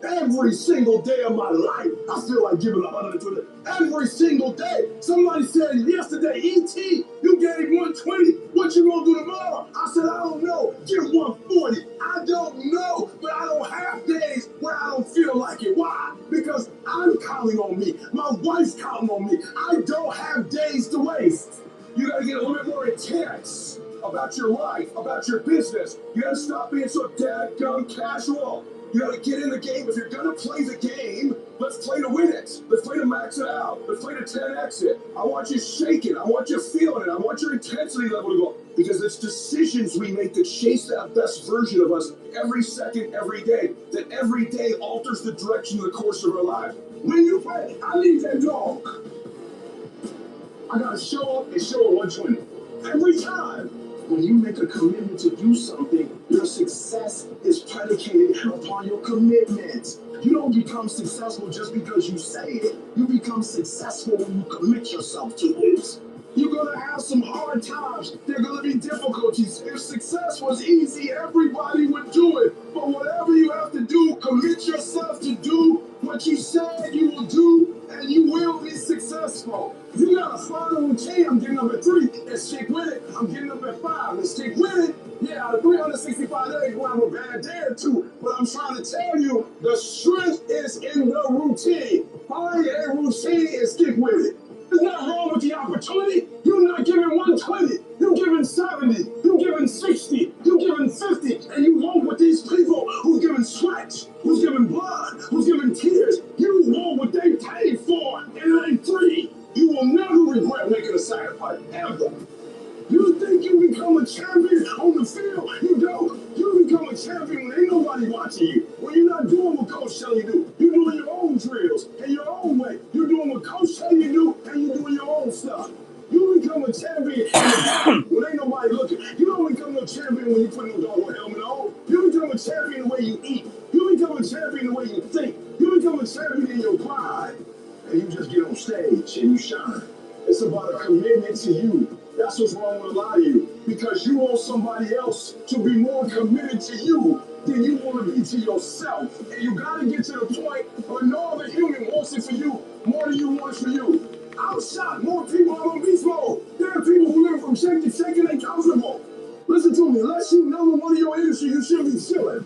Every single day of my life, I feel like giving 120. Every single day. Somebody said yesterday, E.T., you gave 120. What you gonna do tomorrow? I said, I don't know. Give 140. I don't know, but I don't have days where I don't feel like it. Why? Because I'm counting on me. My wife's counting on me. I don't have days to waste. You gotta get a little bit more intense about your life, about your business. You gotta stop being so dadgum casual. You gotta get in the game. If you're gonna play the game, let's play to win it. Let's play to max it out. Let's play to 10x it. I want you shaking. I want you feeling it. I want your intensity level to go. Because it's decisions we make to chase that best version of us every second, every day. That every day alters the direction of the course of our life. When you play, I need that dog. I gotta show up and show up 120. Every time. When you make a commitment to do something, your success is predicated upon your commitment. You don't become successful just because you say it. You become successful when you commit yourself to it. You're gonna have some hard times. There are gonna be difficulties. If success was easy, everybody would do it. But whatever you have to do, commit yourself to do what you said you will do, and you will be successful. You gotta find a routine. I'm getting up at 3. Let's stick with it. I'm getting up at 5. Let's stick with it. Yeah, out of 365 days, we'll have a bad day or two. But I'm trying to tell you, the strength is in the routine. Find a routine and stick with it. There's nothing wrong with the opportunity. You're not giving 120. You're giving 70. You're giving 60. You're giving 50. And you won't with these people who's giving sweat, who's giving blood, who's giving tears. You want what they paid for, and it ain't free. You will never regret making a sacrifice, ever. You think you become a champion on the field? You don't. You become a champion when ain't nobody watching you. When you're not doing what coach tell you to do. You're doing your own drills in your own way. You're doing what coach tell you to do, and you're doing your own stuff. You become a champion when ain't nobody looking. You don't become a champion when you put no dog helmet on. You become a champion the way you eat. You become a champion the way you think. You become a champion in your pride. And you just get on stage and you shine. It's about a commitment to you. That's what's wrong with a lot of you. Because you want somebody else to be more committed to you than you want to be to yourself. And you got to get to the point where no other human wants it for you more than you want it for you. I'm shocked. More people are on beast mode. There are people who live from shake to shake and ain't comfortable. Listen to me. Unless you number one of your industry, you shouldn't be chilling.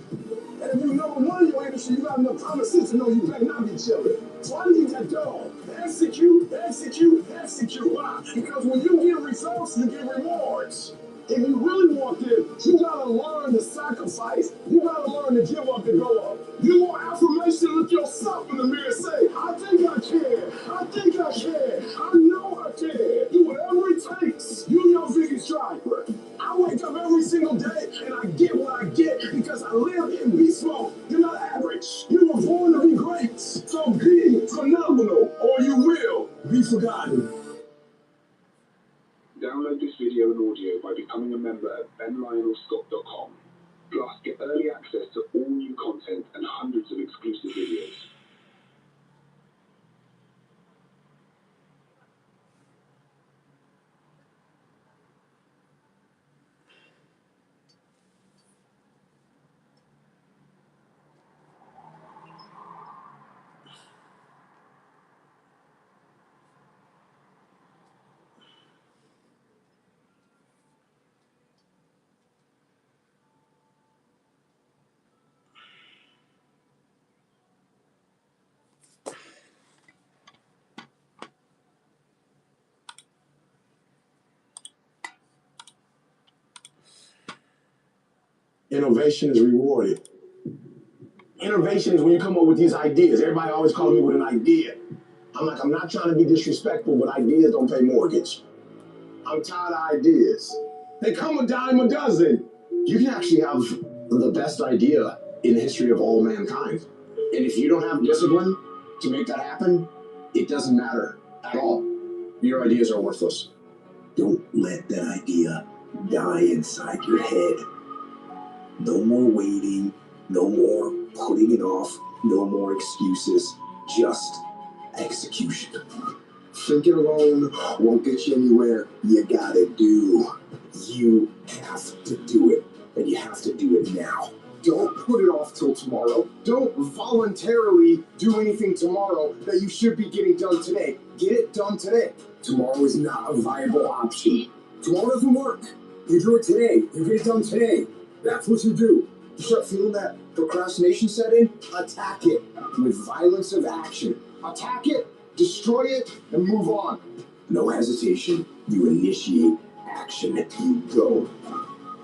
And if you number one in your industry, you got enough common sense to know you better not be chilling. So I need that dog. Execute, execute, execute. Why? Because when you get results, you get rewards. If you really want this, you gotta learn to sacrifice. You gotta learn to give up to go up. You want affirmation, look yourself in the mirror and say, I think I can. I think I can. I know I can. Do whatever it takes. You your biggest driver. I wake up every single day and I get what I get because I live in beast mode. You're not average. You were born to be great. So be phenomenal or you will be forgotten. Download this video and audio by becoming a member at benlionelscott.com. Plus, get early access to all new content and hundreds of exclusive videos. Innovation is rewarded. Innovation is when you come up with these ideas. Everybody always calls me with an idea. I'm like, I'm not trying to be disrespectful, but ideas don't pay mortgage. I'm tired of ideas. They come a dime a dozen. You can actually have the best idea in the history of all mankind. And if you don't have discipline to make that happen, it doesn't matter at all. Your ideas are worthless. Don't let that idea die inside your head. No more waiting, no more putting it off, no more excuses, just execution. Thinking alone won't get you anywhere. You gotta do. You have to do it, and you have to do it now. Don't put it off till tomorrow. Don't voluntarily do anything tomorrow that you should be getting done today. Get it done today. Tomorrow is not a viable option. Tomorrow doesn't work. You do it today. You get it done today. That's what you do. You start feeling that procrastination set in, attack it with violence of action. Attack it, destroy it, and move on. No hesitation. You initiate action. You go.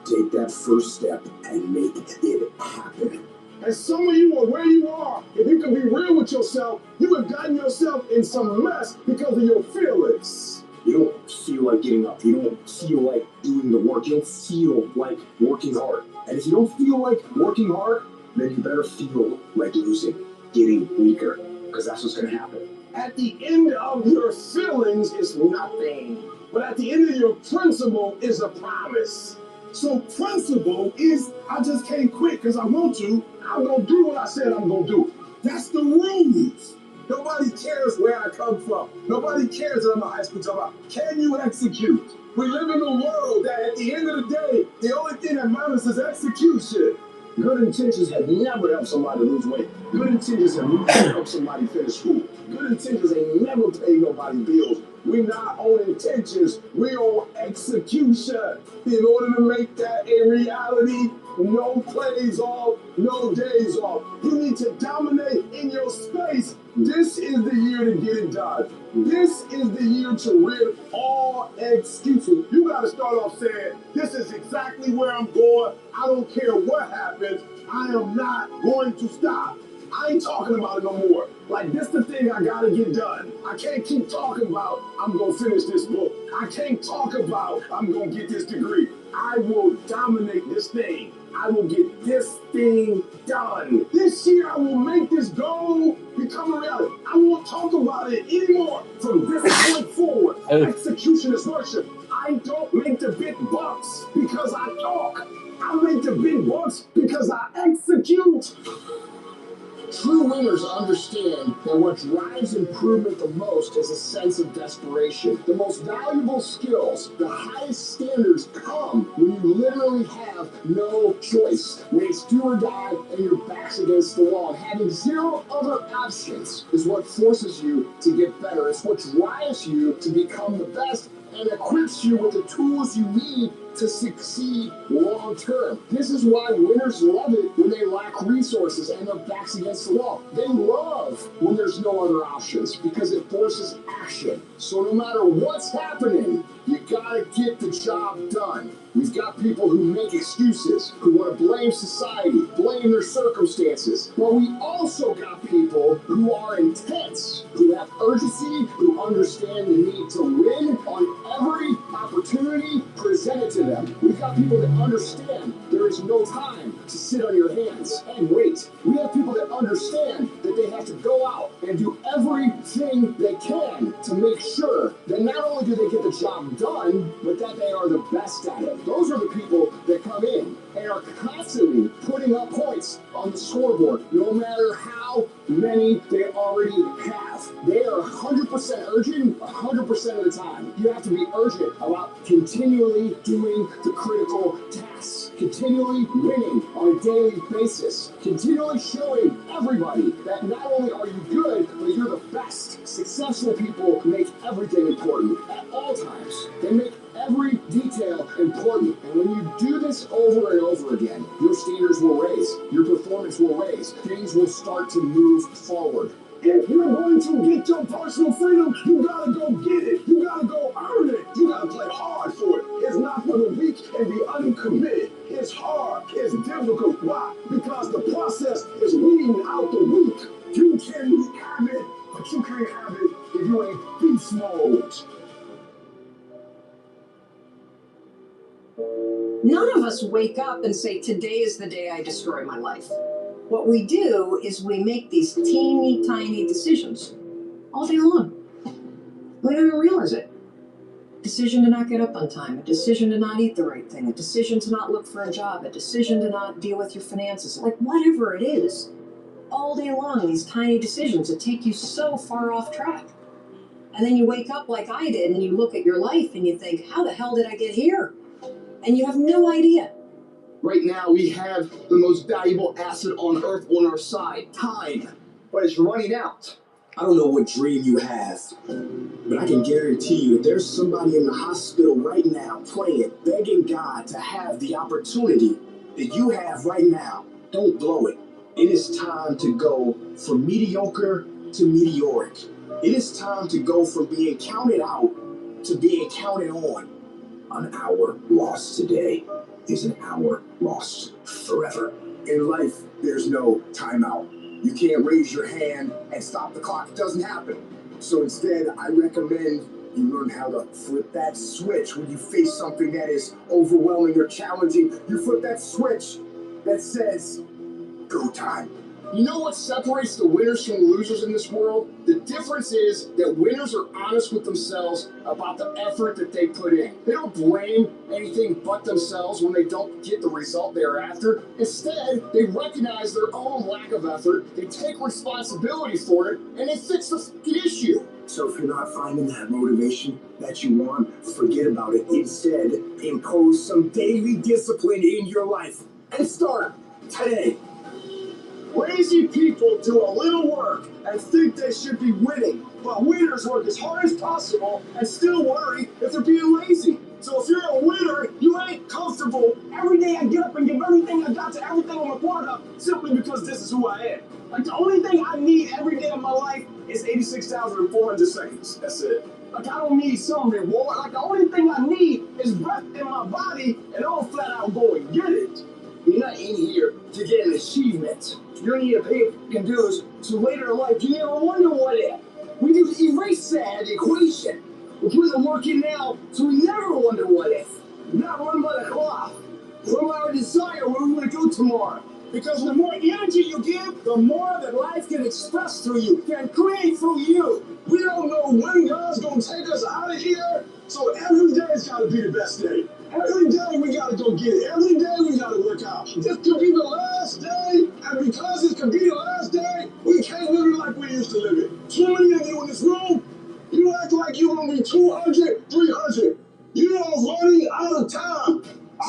Take that first step and make it happen. And some of you are where you are. If you can be real with yourself, you have gotten yourself in some mess because of your feelings. You don't feel like getting up. You don't feel like doing the work. You don't feel like working hard. And if you don't feel like working hard, then you better feel like losing, getting weaker, because that's what's going to happen. At the end of your feelings is nothing, but at the end of your principle is a promise. So principle is, I just can't quit because I want to. I'm going to do what I said I'm going to do. That's the rules. Nobody cares where I come from. Nobody cares that I'm a high school dropout. Can you execute? We live in a world that at the end of the day, the only thing that matters is execution. Good intentions have never helped somebody lose weight. Good intentions have never helped somebody finish school. Good intentions ain't never paid nobody bills. We not own intentions, we own execution. In order to make that a reality, no plays off, no days off. You need to dominate in your space. This is the year to get it done. This is the year to rid all excuses. You got to start off saying, this is exactly where I'm going. I don't care what happens. I am not going to stop. I ain't talking about it no more. Like, this the thing I gotta get done. I can't keep talking about I'm gonna finish this book. I can't talk about I'm gonna get this degree. I will dominate this thing. I will get this thing done. This year I will make this goal become a reality. I won't talk about it anymore. From this point forward, execution is worship. I don't make the big bucks because I talk. I make the big bucks because I execute. True winners understand that what drives improvement the most is a sense of desperation. The most valuable skills, the highest standards come when you literally have no choice. When it's do or die and your back's against the wall. Having zero other options is what forces you to get better. It's what drives you to become the best and equips you with the tools you need to succeed long term. This is why winners love it when they lack resources and their backs against the wall. They love when there's no other options because it forces action. So no matter what's happening, you gotta get the job done. We've got people who make excuses, who want to blame society, blame their circumstances. But we also got people who are intense, who have urgency, who understand the need to win on every opportunity presented to them. We've got people that understand there is no time to sit on your hands and wait. We have people that understand that they have to go out and and do everything they can to make sure that not only do they get the job done, but that they are the best at it. Those are the people that come in and are constantly putting up points on the scoreboard, no matter how many they already have. They are 100% urgent 100% of the time. You have to be urgent about continually doing the critical tasks, continually winning on a daily basis, continually showing everybody that not only are you good, but you're the best. Successful people make everything important at all times. They make every detail important. And when you do this over and over again, your standards will raise, your performance will raise, things will start to move forward. If you're going to get your personal freedom, you gotta go get it. You gotta go earn it. You gotta play hard for it. It's not for the weak and the uncommitted. It's hard. It's difficult. Why? Because the process is weeding out the weak. You can have it, but you can't have it if you ain't beast mode. None of us wake up and say, today is the day I destroy my life. What we do is we make these teeny tiny decisions all day long. We don't even realize it. Decision to not get up on time, a decision to not eat the right thing, a decision to not look for a job, a decision to not deal with your finances, like whatever it is. All day long, these tiny decisions that take you so far off track. And then you wake up like I did and you look at your life and you think, how the hell did I get here? And you have no idea. Right now, we have the most valuable asset on earth on our side, time. But it's running out. I don't know what dream you have, but I can guarantee you that there's somebody in the hospital right now praying, begging God to have the opportunity that you have right now. Don't blow it. It is time to go from mediocre to meteoric. It is time to go from being counted out to being counted on. An hour lost today is an hour lost forever. In life, there's no timeout. You can't raise your hand and stop the clock. It doesn't happen. So instead, I recommend you learn how to flip that switch when you face something that is overwhelming or challenging. You flip that switch that says, go time. You know what separates the winners from the losers in this world? The difference is that winners are honest with themselves about the effort that they put in. They don't blame anything but themselves when they don't get the result they're after. Instead, they recognize their own lack of effort, they take responsibility for it, and they fix the issue. So if you're not finding that motivation that you want, forget about it. Instead, impose some daily discipline in your life and start today. Lazy people do a little work and think they should be winning, but winners work as hard as possible and still worry if they're being lazy. So if you're a winner, you ain't comfortable. Every day I get up and give everything I got to everything on my product simply because this is who I am. Like the only thing I need every day of my life is 86,400 seconds. That's it. Like I don't need some reward. Like the only thing I need is breath in my body, and I'll flat out go and get it. You're not in here to get an achievement. You're in here to pay fucking dues, so later in life you never wonder what if. We need to erase that equation. We put the work in now, so we never wonder what if. Not run by the clock. From our desire where we want to go tomorrow. Because the more energy you give, the more that life can express through you, can create through you. We don't know when God's going to take us out of here, so every day's got to be the best day. Every day we got to go get it. Every day we got to work out. This could be the last day, and because it could be the last day, we can't live it like we used to live it. Too many of you in this room, you act like you're going to be 200, 300. You are running out of time.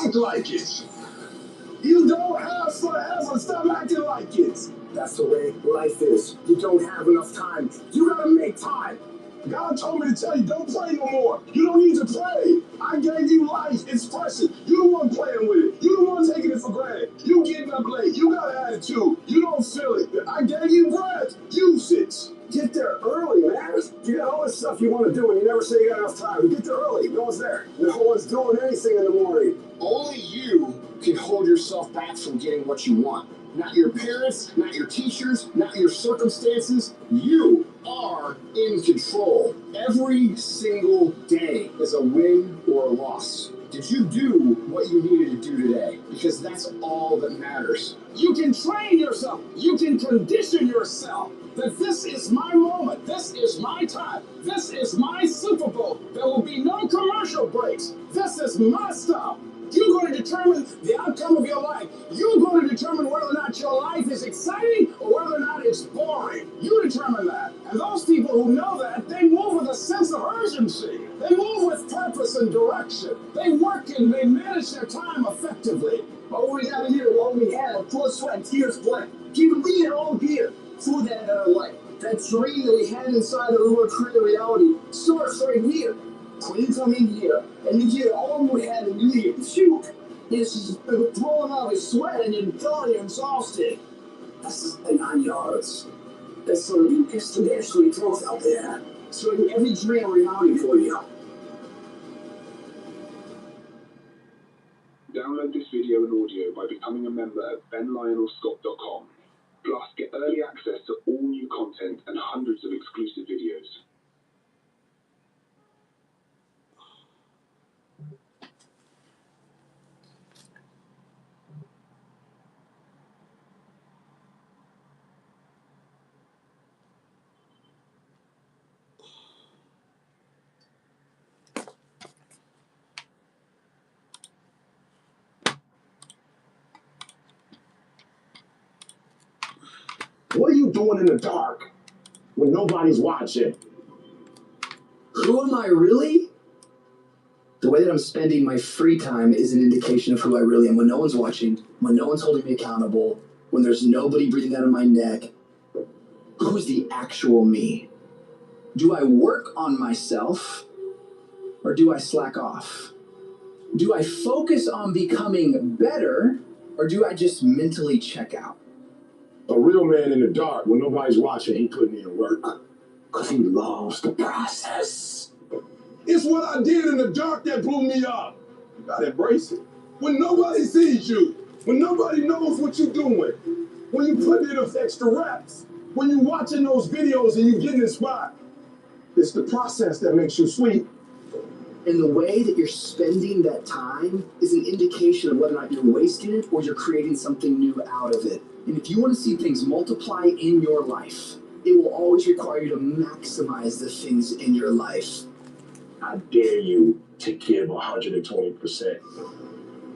Act like it. You don't have forever. Stop acting like it. That's the way life is. You don't have enough time. You gotta make time. God told me to tell you, don't play no more. You don't need to play. I gave you life. It's precious. You the one playing with it. You the one taking it for granted. You getting up late. You got an attitude. You don't feel it. I gave you breath. Use it. Get there early, man. You got all this stuff you want to do and you never say you got enough time. Get there early. No one's there. No one's doing anything in the morning. Only you can hold yourself back from getting what you want. Not your parents, not your teachers, not your circumstances. You are in control. Every single day is a win or a loss. Did you do what you needed to do today? Because that's all that matters. You can train yourself. You can condition yourself that this is my moment. This is my time. This is my Super Bowl. There will be no commercial breaks. This is my style. You're going to determine the outcome of your life. You're going to determine whether or not your life is exciting or whether or not it's boring. You determine that. And those people who know that, they move with a sense of urgency. They move with purpose and direction. They work and they manage their time effectively. All we have here, all we have, blood, sweat, and tears, blood. Keep we it all here for that in our life. That dream that we had inside that we want to create a reality starts right here. When you come in here and you get all we had and you get shoot, it's just throwing out his sweat and you're done, you're exhausted. That's 9 yards. That's so you just to actually throws out there. So every dream reality for you. Download this video and audio by becoming a member at benlionelscott.com. Plus, get early access to all new content and hundreds of exclusive videos. What are you doing in the dark when nobody's watching? Who am I really? The way that I'm spending my free time is an indication of who I really am. When no one's watching, when no one's holding me accountable, when there's nobody breathing down my neck, who's the actual me? Do I work on myself or do I slack off? Do I focus on becoming better or do I just mentally check out? A real man in the dark when nobody's watching, he putting in work. Because he loves the process. It's what I did in the dark that blew me up. You gotta embrace it. When nobody sees you, when nobody knows what you're doing, when you put in those extra reps, when you're watching those videos and you get inspired, it's the process that makes you sweet. And the way that you're spending that time is an indication of whether or not you're wasting it or you're creating something new out of it. And if you want to see things multiply in your life, it will always require you to maximize the things in your life. I dare you to give 120%.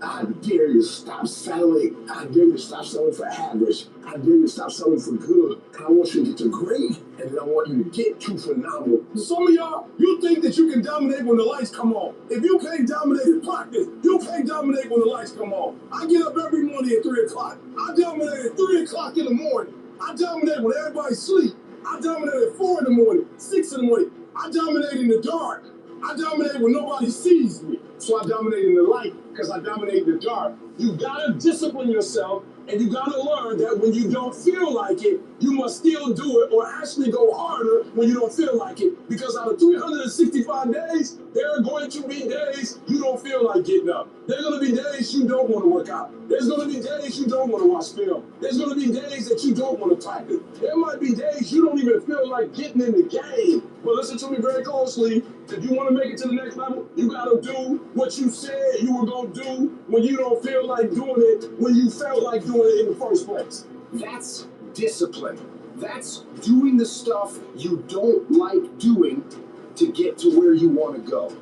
I dare you to stop selling. I dare you to stop selling for average. I dare you to stop selling for good. I want you to get to great, and then I want you to get to phenomenal. Some of y'all, you think that you can dominate when the lights come on. If you can't dominate in practice, you can't dominate when the lights come on. I get up every morning at 3 o'clock. I dominate at 3 o'clock in the morning. I dominate when everybody's asleep. I dominate at 4 in the morning, 6 in the morning. I dominate in the dark. I dominate when nobody sees me. So I dominate in the light because I dominate in the dark. You gotta discipline yourself and you gotta learn that when you don't feel like it, you must still do it or actually go harder when you don't feel like it. Because out of 365 days, there are going to be days you don't feel like getting up. There are gonna be days you don't wanna work out. There's gonna be days you don't wanna watch film. There's gonna be days that you don't wanna practice. There might be days you don't even feel like getting in the game. But listen to me very closely. If you want to make it to the next level, you got to do what you said you were going to do when you don't feel like doing it, when you felt like doing it in the first place. That's discipline. That's doing the stuff you don't like doing to get to where you want to go.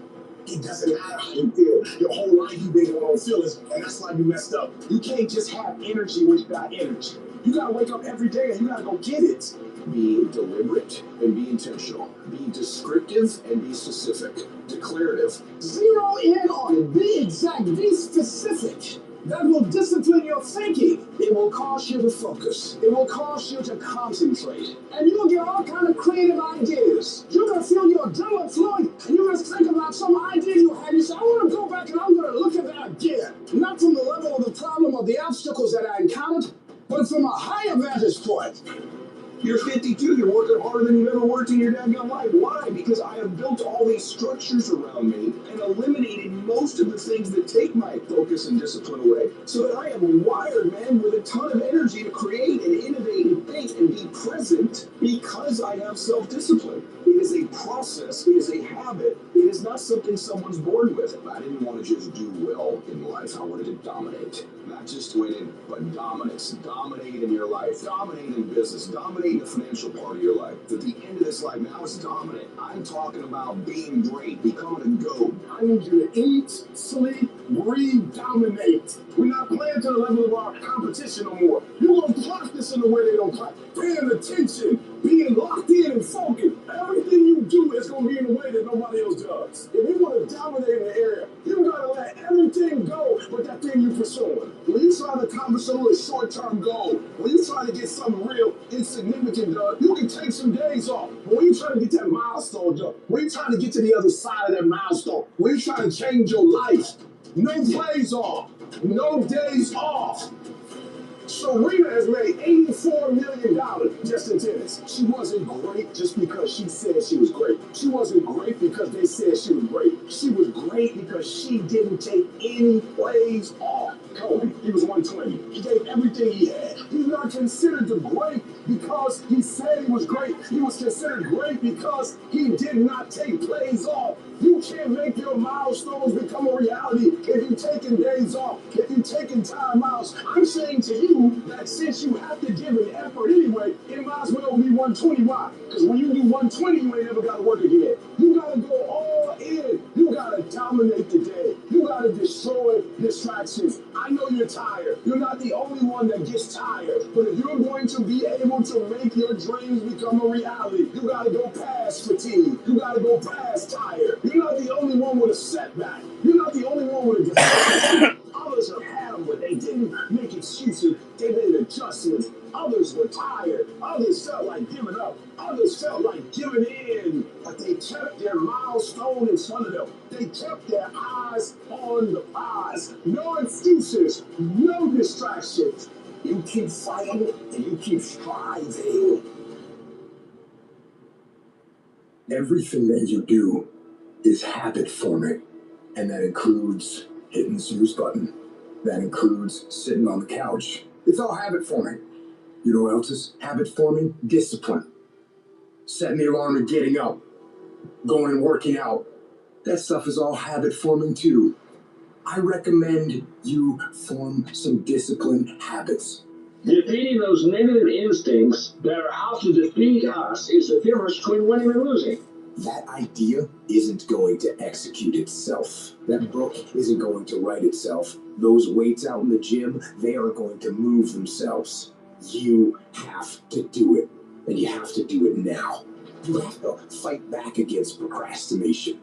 It doesn't matter how you feel. Your whole life you've been going on feelings, and that's why you messed up. You can't just have energy when you got energy. You got to wake up every day and you got to go get it. Be deliberate and be intentional. Be descriptive and be specific. Declarative. Zero in on it. Be exact. Be specific. That will discipline your thinking. It will cause you to focus. It will cause you to concentrate. And you'll get all kind of creative ideas. You're going to feel your adrenaline flowing, and you're going to think about some idea you had. You say, I want to go back and I'm going to look at that again. Not from the level of the problem or the obstacles that I encountered, but from a higher vantage point. You're 52, you're working harder than you've ever worked in your damn life. Why? Because I have built all these structures around me and eliminated most of the things that take my focus and discipline away, so that I am wired, man, with a ton of energy to create and innovate and think and be present because I have self-discipline. It is a process, it is a habit, it is not something someone's born with. I didn't want to just do well in life. I wanted to dominate. Not just winning, but dominance. Dominate in your life. Dominate in business. Dominate the financial part of your life. At the end of this life, now it's dominant. I'm talking about being great, becoming a GOAT. I need you to eat, sleep, breathe, dominate. We're not playing to the level of our competition no more. You're going to practice in the way they don't practice. Paying attention, being locked in and focused. Everything you do is going to be in a way that nobody else does. If you want to dominate in the area, you got to let everything go but that thing you're pursuing. When you try to accomplish a little short-term goal, when you try to get something real insignificant done, you can take some days off. But when you try to get that milestone done, when you trying to get to the other side of that milestone, when you trying to change your life, no plays off, no days off. Serena has made $84 million just in tennis. She wasn't great just because she said she was great. She wasn't great because they said she was great. She was great because she didn't take any plays off. Kobe, he was 120. He gave everything he had. He's not considered the great because he said he was great. He was considered great because he did not take plays off. You can't make your milestones become a reality if you're taking days off, if you're taking time outs. I'm saying to you that since you have to give an effort anyway, it might as well be 120. Why? Because when you do 120, you ain't never got to work again. You got to go all in. You got to dominate the day. You got to destroy distractions. I know you're tired. You're not the only one that gets tired. But if you're going to be able to make your dreams become a reality, you got to go past fatigue. You got to go past tired. You're not the only one with a setback. You're not the only one with a distraction. Others have had them, but they didn't make excuses. They made adjustments. Others were tired. Others felt like giving up. Others felt like giving in. But they kept their milestone in front of them. They kept their eyes on the prize. No excuses. No distractions. You keep fighting and you keep striving. Everything that you do is habit forming. And that includes hitting the snooze button. That includes sitting on the couch. It's all habit forming. You know what else is habit forming? Discipline. Setting the alarm and getting up. Going and working out. That stuff is all habit forming too. I recommend you form some disciplined habits. Defeating those negative instincts that are out to defeat us is the difference between winning and losing. That idea isn't going to execute itself. That book isn't going to write itself. Those weights out in the gym, they are going to move themselves. You have to do it, and you have to do it now. You have to fight back against procrastination.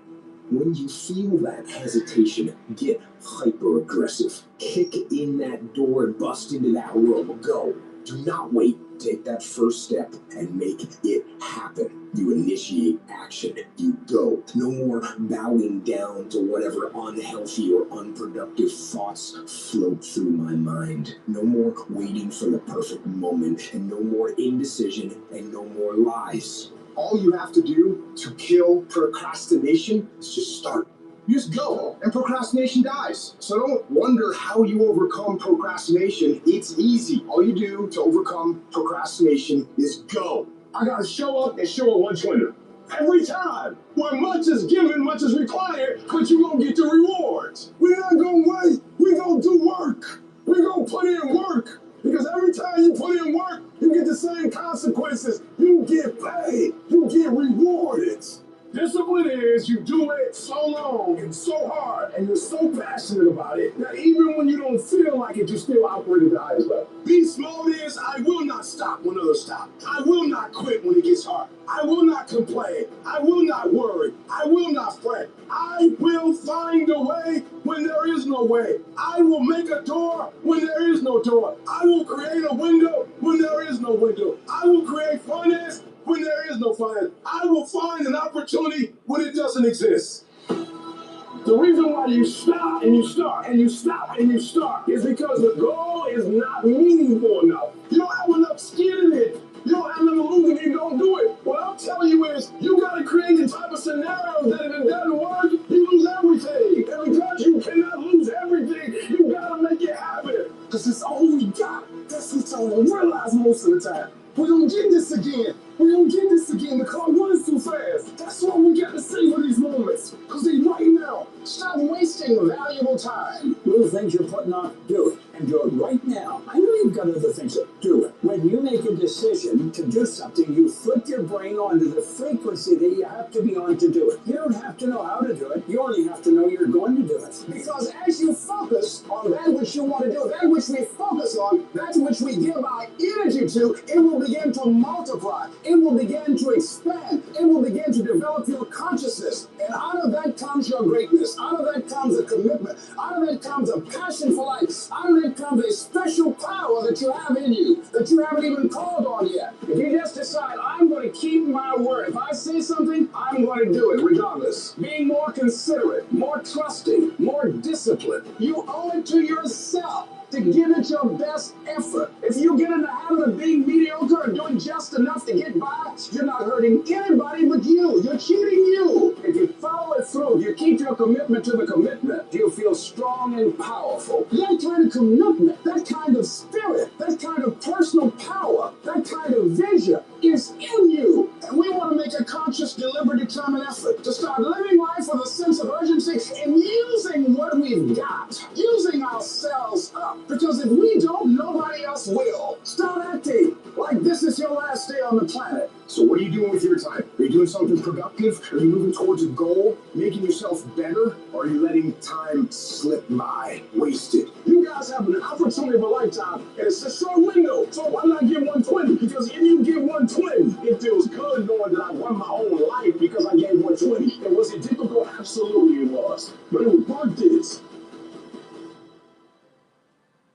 When you feel that hesitation, get hyper-aggressive. Kick in that door and bust into that room. Go. Do not wait. Take that first step and make it happen. You initiate action. You go. No more bowing down to whatever unhealthy or unproductive thoughts float through my mind. No more waiting for the perfect moment, and no more indecision, and no more lies. All you have to do to kill procrastination is just start. You just go, and procrastination dies. So don't wonder how you overcome procrastination. It's easy. All you do to overcome procrastination is go. I gotta show up and show up 120. Every time. Where much is given, much is required, but you gonna get the rewards. We're not gonna wait. We're gonna do work. We're gonna put in work. Because every time you put in work, you get the same consequences. You get paid. You get rewarded. Discipline is you do it so long and so hard and you're so passionate about it that even when you don't feel like it, you still operate at the highest level. Beast mode is I will not stop when others stop. I will not quit when it gets hard. I will not complain. I will not worry. I will not fret. I will find a way when there is no way. I will make a door when there is no door. I will create a window when there is no window. I will create finance when there is no finance. I will find an opportunity when it doesn't exist. The reason why you stop and you start and you stop and you start is because the goal is not meaningful enough. You don't have enough skin in it. You don't have enough to lose if you don't do it. What I'm telling you is you got to create the type of scenarios that if it doesn't work, you lose everything. And because you cannot lose everything, you got to make it happen. Because it's all we got. That's what y'all don't realize most of the time. We don't get this again. We don't get this again. The car runs too fast. That's why we got to savor these moments. Because they right now. Stop wasting valuable time. Little things you're putting off, do it. And do it right now. I know you've got other things to do it. When you make a decision to do something, you flip your brain onto the frequency that you have to be on to do it. You don't have to know how to do it. You only have to know you're going to do it. Because as you focus on that which you want to do, that which we focus on, that which we give our energy to, it will begin to multiply. It will begin to expand. It will begin to develop your consciousness. And out of that comes your greatness. Out of that comes a commitment. Out of that comes a passion for life. Out of that comes a special power that you have in you that you haven't even called on yet. If you just decide, I'm going to keep my word. If I say something, I'm going to do it regardless. Being more considerate, more trusting, more disciplined. You owe it to yourself to give it your best effort. If you get in the habit of being mediocre and doing just enough to get by, you're not hurting anybody but you. You're cheating you. If you follow it through, you keep your commitment to the commitment, you'll feel strong and powerful. That kind of commitment, that kind of spirit, that kind of personal power, that kind of vision is in you. And we want to make a conscious, deliberate, determined effort to start living life with a sense of urgency and using what we've got, using ourselves up. Because if we don't, nobody else will. Start acting like this is your last day on the planet. So what are you doing with your time? Are you doing something productive? Are you moving towards a goal? Making yourself better? Or are you letting time slip by? Wasted? You guys have an opportunity of a lifetime, and it's a short window. So why not give 120? Because if you give 120, it feels good knowing that I won my own life because I gave 120. And was it difficult? Absolutely it was. But it was worth this.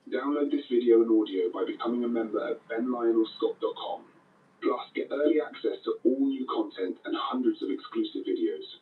Download this video and audio by becoming a member at benlionelscott.com. Plus, get early access to all new content and hundreds of exclusive videos.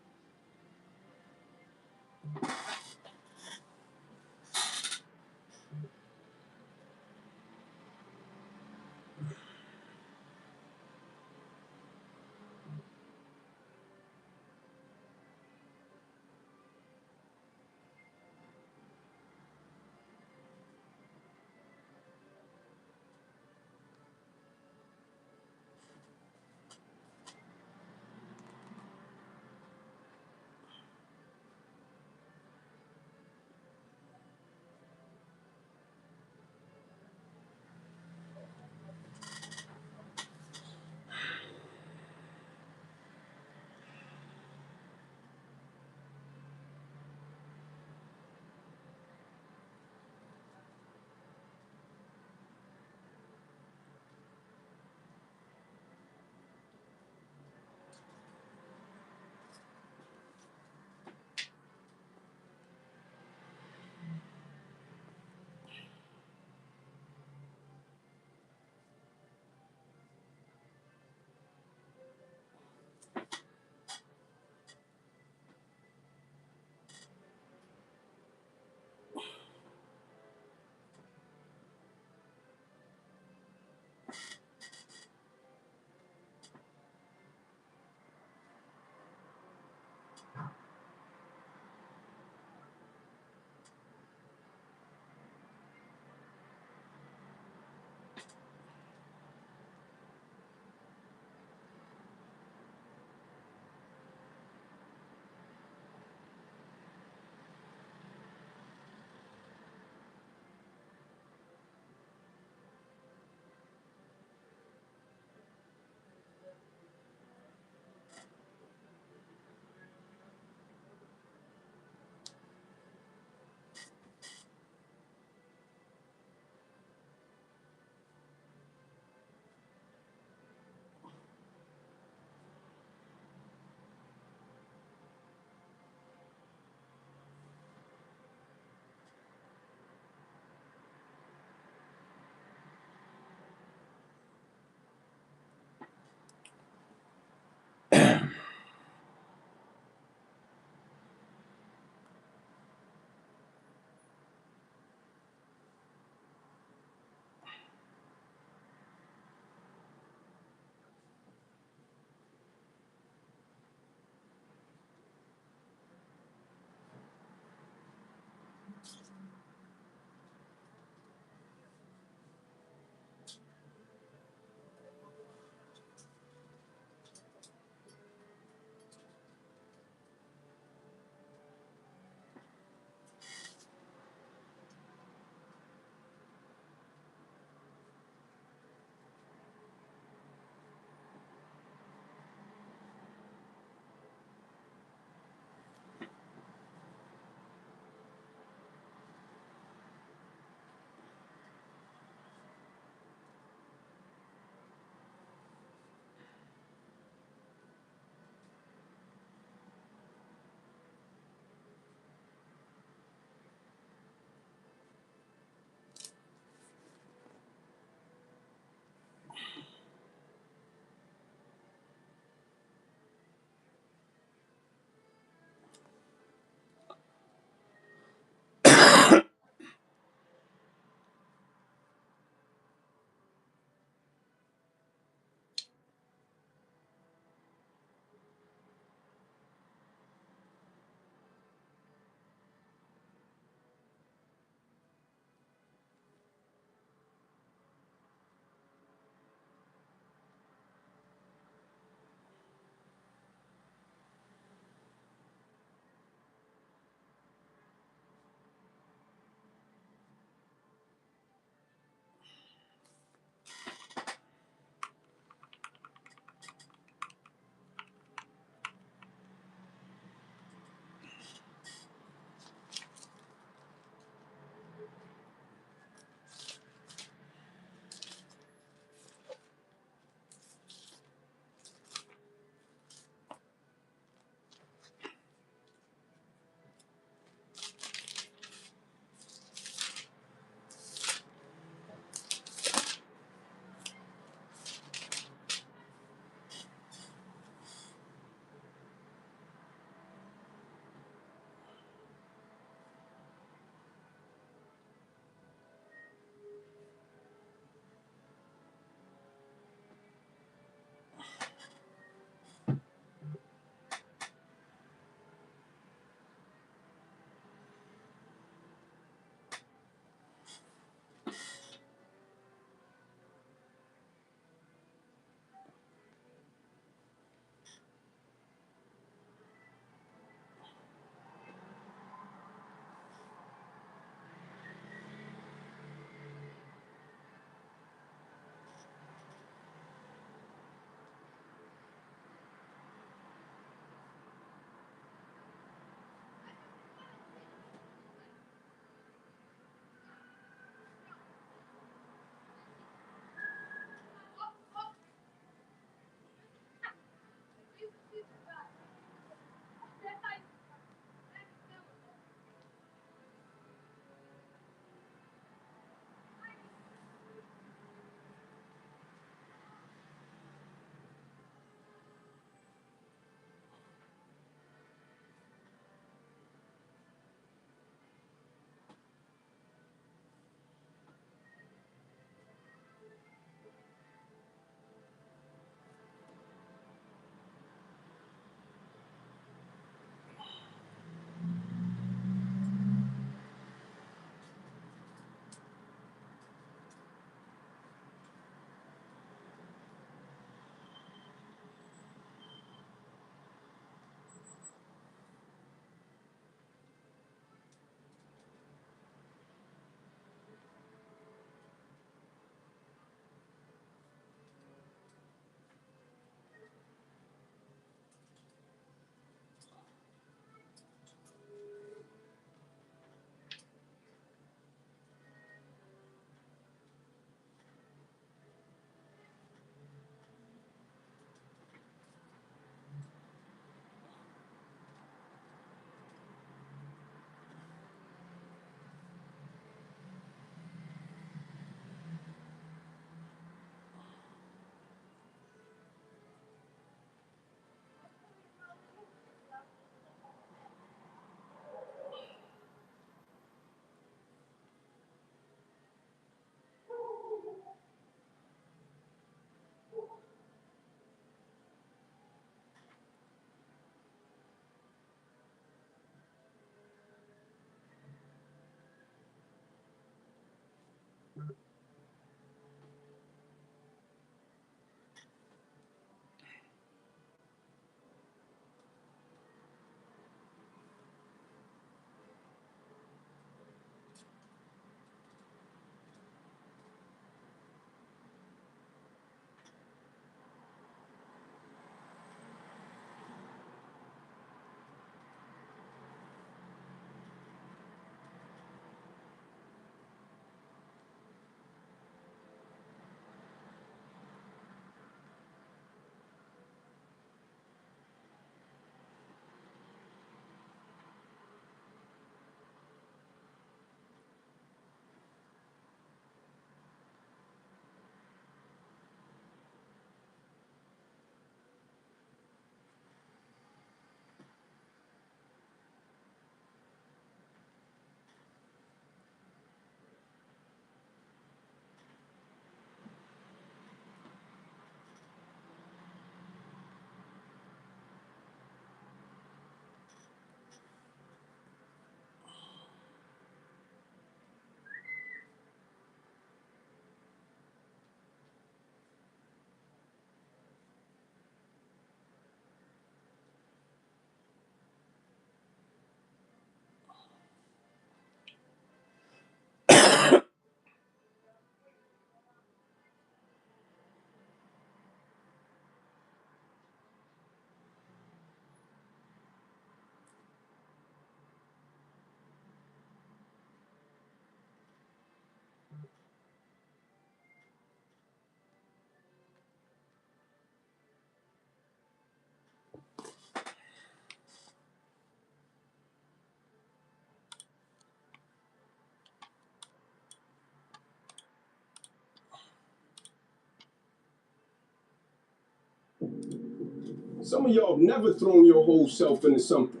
Some of y'all have never thrown your whole self into something.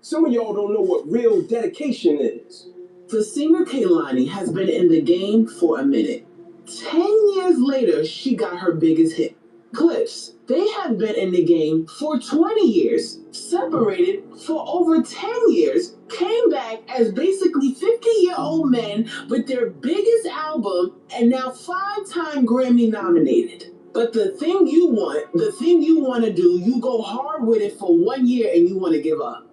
Some of y'all don't know what real dedication is. Faseema Kaylani has been in the game for a minute. 10 years later, she got her biggest hit. Clips. They have been in the game for 20 years, separated for over 10 years, came back as basically 50-year-old men with their biggest album, and now 5-time Grammy nominated. But the thing you want to do, you go hard with it for 1 year and you want to give up.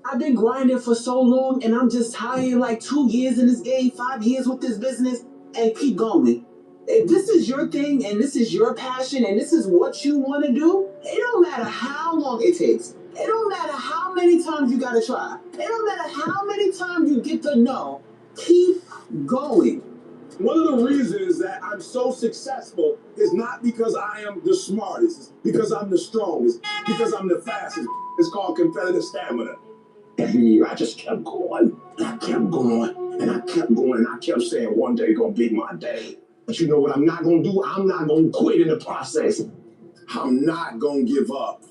I've been grinding for so long and I'm just tired, like 2 years in this game, 5 years with this business, and keep going. If this is your thing and this is your passion and this is what you want to do, it don't matter how long it takes. It don't matter how many times you gotta try. It don't matter how many times you get the no. Keep going. One of the reasons that I'm so successful is not because I am the smartest, it's because I'm the strongest, because I'm the fastest. It's called competitive stamina. Every year I just kept going, and I kept going, and I kept going, and I kept saying one day gonna be my day. But you know what I'm not gonna do? I'm not gonna quit in the process. I'm not gonna give up.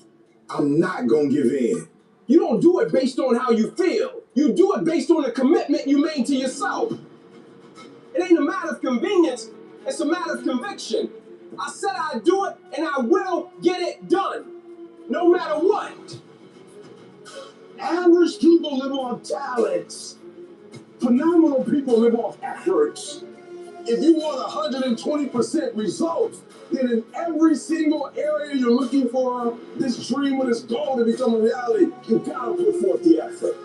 I'm not gonna give in. You don't do it based on how you feel. You do it based on the commitment you made to yourself. It ain't a matter of convenience, it's a matter of conviction. I said I'd do it, and I will get it done, no matter what. Average people live on talents. Phenomenal people live off efforts. If you want 120% results, then in every single area you're looking for this dream or this goal to become a reality, you gotta put forth the effort.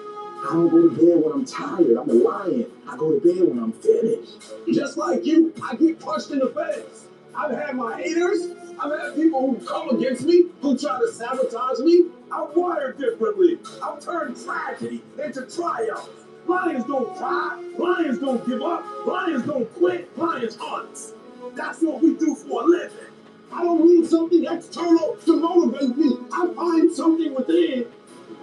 I don't go to bed when I'm tired. I'm a lion. I go to bed when I'm finished. Just like you, I get punched in the face. I've had my haters. I've had people who come against me, who try to sabotage me. I'm wired differently. I've turned tragedy into triumph. Lions don't cry. Lions don't give up. Lions don't quit. Lions hunt. That's what we do for a living. I don't need something external to motivate me. I find something within.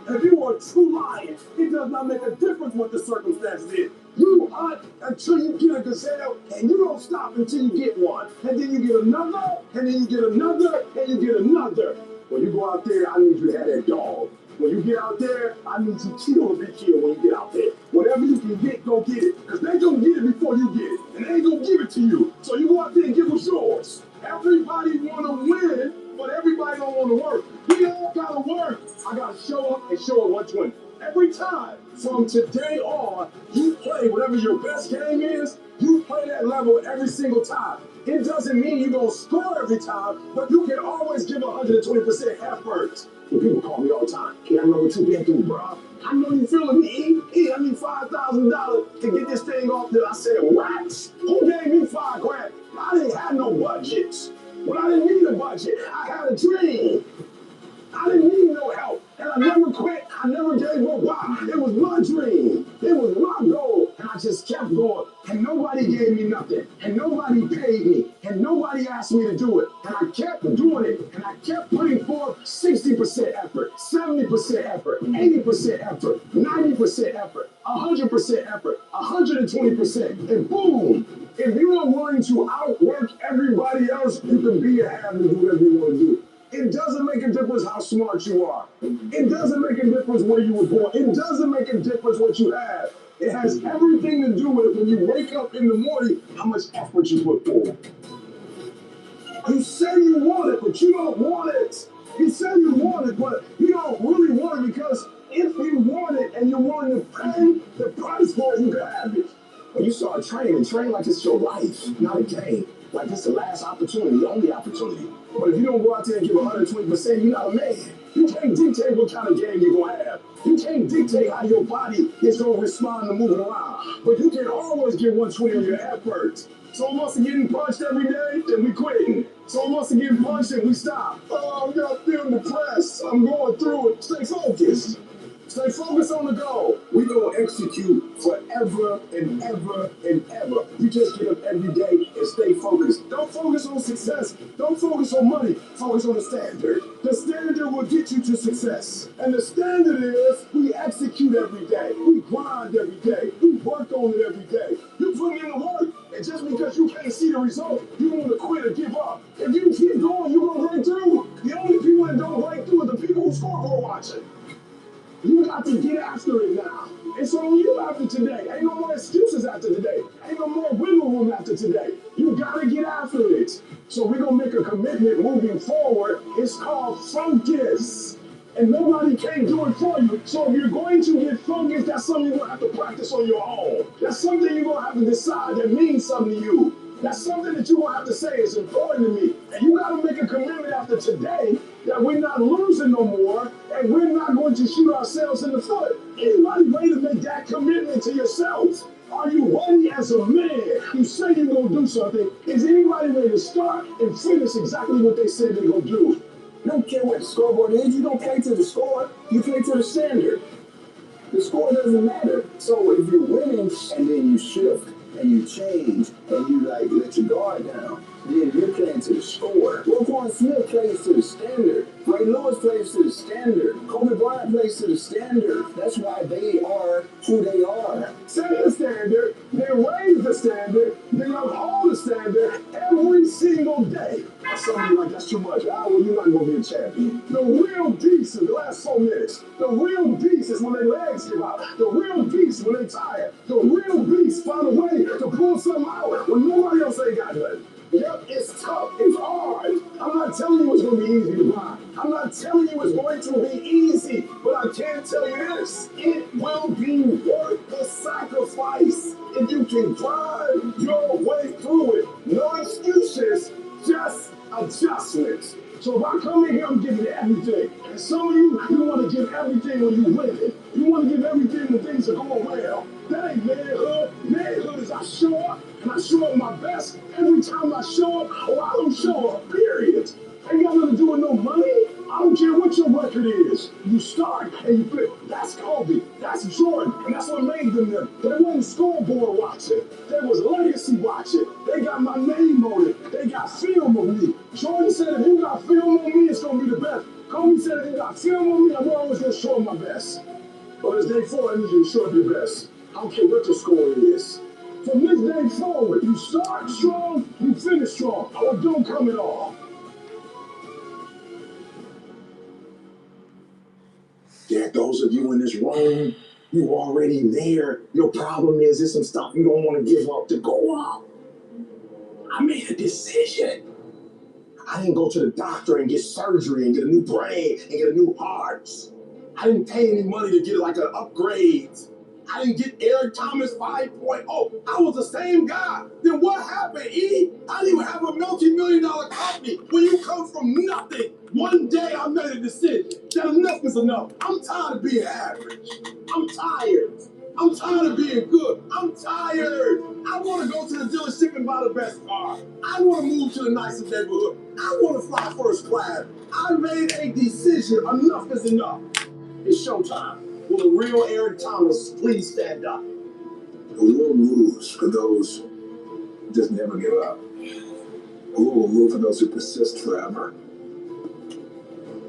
If you are a true lion, it does not make a difference what the circumstances is. You hunt until you get a gazelle, and you don't stop until you get one. And then you get another, and then you get another, and you get another. When you go out there, I need you to have that dog. When you get out there, I need you to kill or be killed when you get out there. Whatever you can get, go get it. Because they gonna get it before you get it. And they ain't gonna give it to you. So you go out there and give us yours. Everybody wanna win, but everybody don't wanna work. We all gotta work. I gotta show up and show up 120. Every time. From today on, you play whatever your best game is, you play that level every single time. It doesn't mean you're gonna score every time, but you can always give 120% effort. And people call me all the time, "Hey, I know what you've been through, bro. I know you feeling me. Hey, I need $5,000 to get this thing off." There, I said, "What? Who gave me $5,000? I didn't have no budget. Well, I didn't need a budget. I had a dream. I didn't need no help, and I never quit. I never gave up. Why? It was my dream. It was my goal, and I just kept going. And nobody gave me nothing, and nobody paid me, and nobody asked me to do it. And I kept doing it, and I kept putting forth 60% effort, 70% effort, 80% effort, 90% effort, 100% effort, 120%, and boom! If you are willing to outwork everybody else, you can be a have and do whatever you want to do. It doesn't make a difference how smart you are. It doesn't make a difference where you were born. It doesn't make a difference what you have. It has everything to do with when you wake up in the morning, how much effort you put forth. You say you want it, but you don't want it. You say you want it, but you don't really want it, because if you want it and you're willing to pay the price for it, you can have it. When you start training, train like it's your life, not a game. Like it's the last opportunity, the only opportunity. But if you don't go out there and give 120%, you're not a man. You can't dictate what kind of game you're going to have. You can't dictate how your body is going to respond to moving around. But you can always get 120 on your effort. Some of us are getting punched every day, and we quitting. Some of us are getting punched, and we stop. Oh, I'm not feeling depressed. I'm going through it. Stay focused. Stay focused on the goal. We gonna execute forever and ever and ever. You just get up every day and stay focused. Don't focus on success. Don't focus on money. Focus on the standard. The standard will get you to success. And the standard is we execute every day. We grind every day. We work on it every day. You put in the work, and just because you can't see the result, you want to quit or give up. If you keep going, you're gonna break through. The only people that don't break through are the people who scoreboard watching. You got to get after it now. It's on you after today. Ain't no more excuses after today. Ain't no more wiggle room after today. You got to get after it. So we're going to make a commitment moving forward. It's called focus. And nobody can do it for you. So if you're going to get focused, that's something you're going to have to practice on your own. That's something you're going to have to decide that means something to you. That's something that you're going to have to say is important to me. And you got to make a commitment after today that we're not losing no more and we're not going to shoot ourselves in the foot. Anybody ready to make that commitment to yourself? Are you ready as a man? You say you're going to do something. Is anybody ready to start and finish exactly what they said they're going to do? You don't care what the scoreboard is. You don't play to the score. You play to the standard. The score doesn't matter. So if you're winning and then you shift and you change and you like let your guard down, then you're playing to the score. Roquan Smith plays to the standard. Ray Lewis plays to the standard. Kobe Bryant plays to the standard. That's why they are who they are. Set the standard, then raise the standard, then uphold the standard every single day. Some of you like, that's too much. Well, you're not going to be a champion. The real beast is the last 4 minutes. The real beast is when their legs give out. The real beast when they're tired. The real beast find a way to pull something out when nobody else ain't got nothing. Yep, it's tough. It's hard. I'm not telling you it's going to be easy to buy. I'm not telling you it's going to be easy. But I can tell you this. It will be worth the sacrifice if you can drive your way through it. No excuses, just adjustments. So if I come in here, I'm giving you everything. And some of you want to give everything when you win it. You want to give everything when things are going well. That ain't manhood. Manhood is I show up, and I show up my best every time I show up, or I don't show up, period. Ain't got nothing to do with no money. I don't care what your record is. You start and you finish. That's Kobe. That's Jordan. And that's what made them there. They wasn't scoreboard watching. They was legacy watching. They got my name on it. They got film of me. Jordan said, if you got film on me, it's going to be the best. Kobe said, if you got film on me, I'm always going to show up my best. But it's day 4, I need you to show up your best. I don't care what your score is. From this day forward, you start strong, you finish strong. Or don't come at all. Yeah, those of you in this room, you already there. Your problem is there's some stuff you don't want to give up to go up. I made a decision. I didn't go to the doctor and get surgery and get a new brain and get a new heart. I didn't pay any money to get like an upgrade. I didn't get Eric Thomas 5.0. I was the same guy. Then what happened, E? I didn't even have a multi-million-dollar company. When you come from nothing, one day I made a decision that enough is enough. I'm tired of being average. I'm tired. I'm tired of being good. I'm tired. I want to go to the dealership and buy the best car. I want to move to the nicest neighborhood. I want to fly first class. I made a decision. Enough is enough. It's showtime. Will the real Eric Thomas please stand up? The world moves for those who just never give up. The world will move for those who persist forever.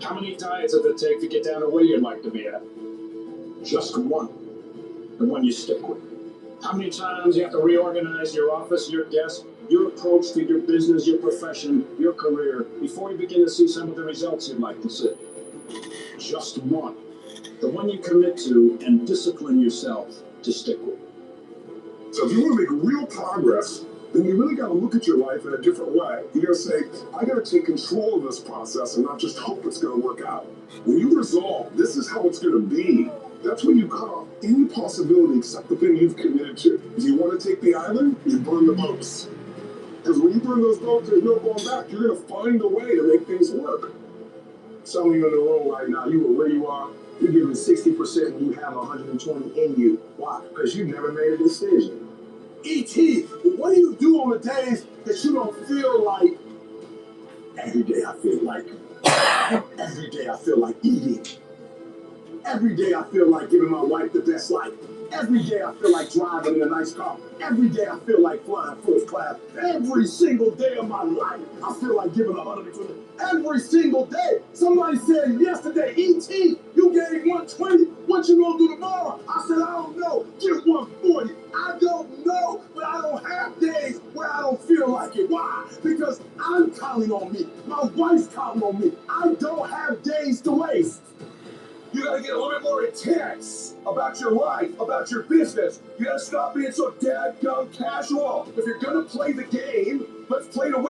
How many diets does it take to get down to where you'd like to be at? Just one. The one you stick with. How many times you have to reorganize your office, your desk, your approach to your business, your profession, your career, before you begin to see some of the results you'd like to see? Just one. The one you commit to and discipline yourself to stick with. So if you want to make real progress, then you really got to look at your life in a different way. You got to say, I got to take control of this process and not just hope it's going to work out. When you resolve, this is how it's going to be, that's when you cut off any possibility except the thing you've committed to. If you want to take the island, you burn the boats. Because when you burn those boats, there's no going back. You're going to find a way to make things work. Some of you in the room right now, you are where you are. You're giving 60% when you have 120 in you. Why? Because you never made a decision. E.T., what do you do on the days that you don't feel like? Every day I feel like. Every day I feel like eating. Every day I feel like giving my wife the best life. Every day I feel like driving in a nice car. Every day I feel like flying first class. Every single day of my life, I feel like giving 120. Every single day. Somebody said yesterday, E.T., you gave 120. What you gonna do tomorrow? I said, I don't know. Give 140. I don't know, but I don't have days where I don't feel like it. Why? Because I'm counting on me. My wife's counting on me. I don't have days to waste. You gotta get a little bit more intense about your life, about your business. You gotta stop being so dadgum casual. If you're gonna play the game, let's play to win.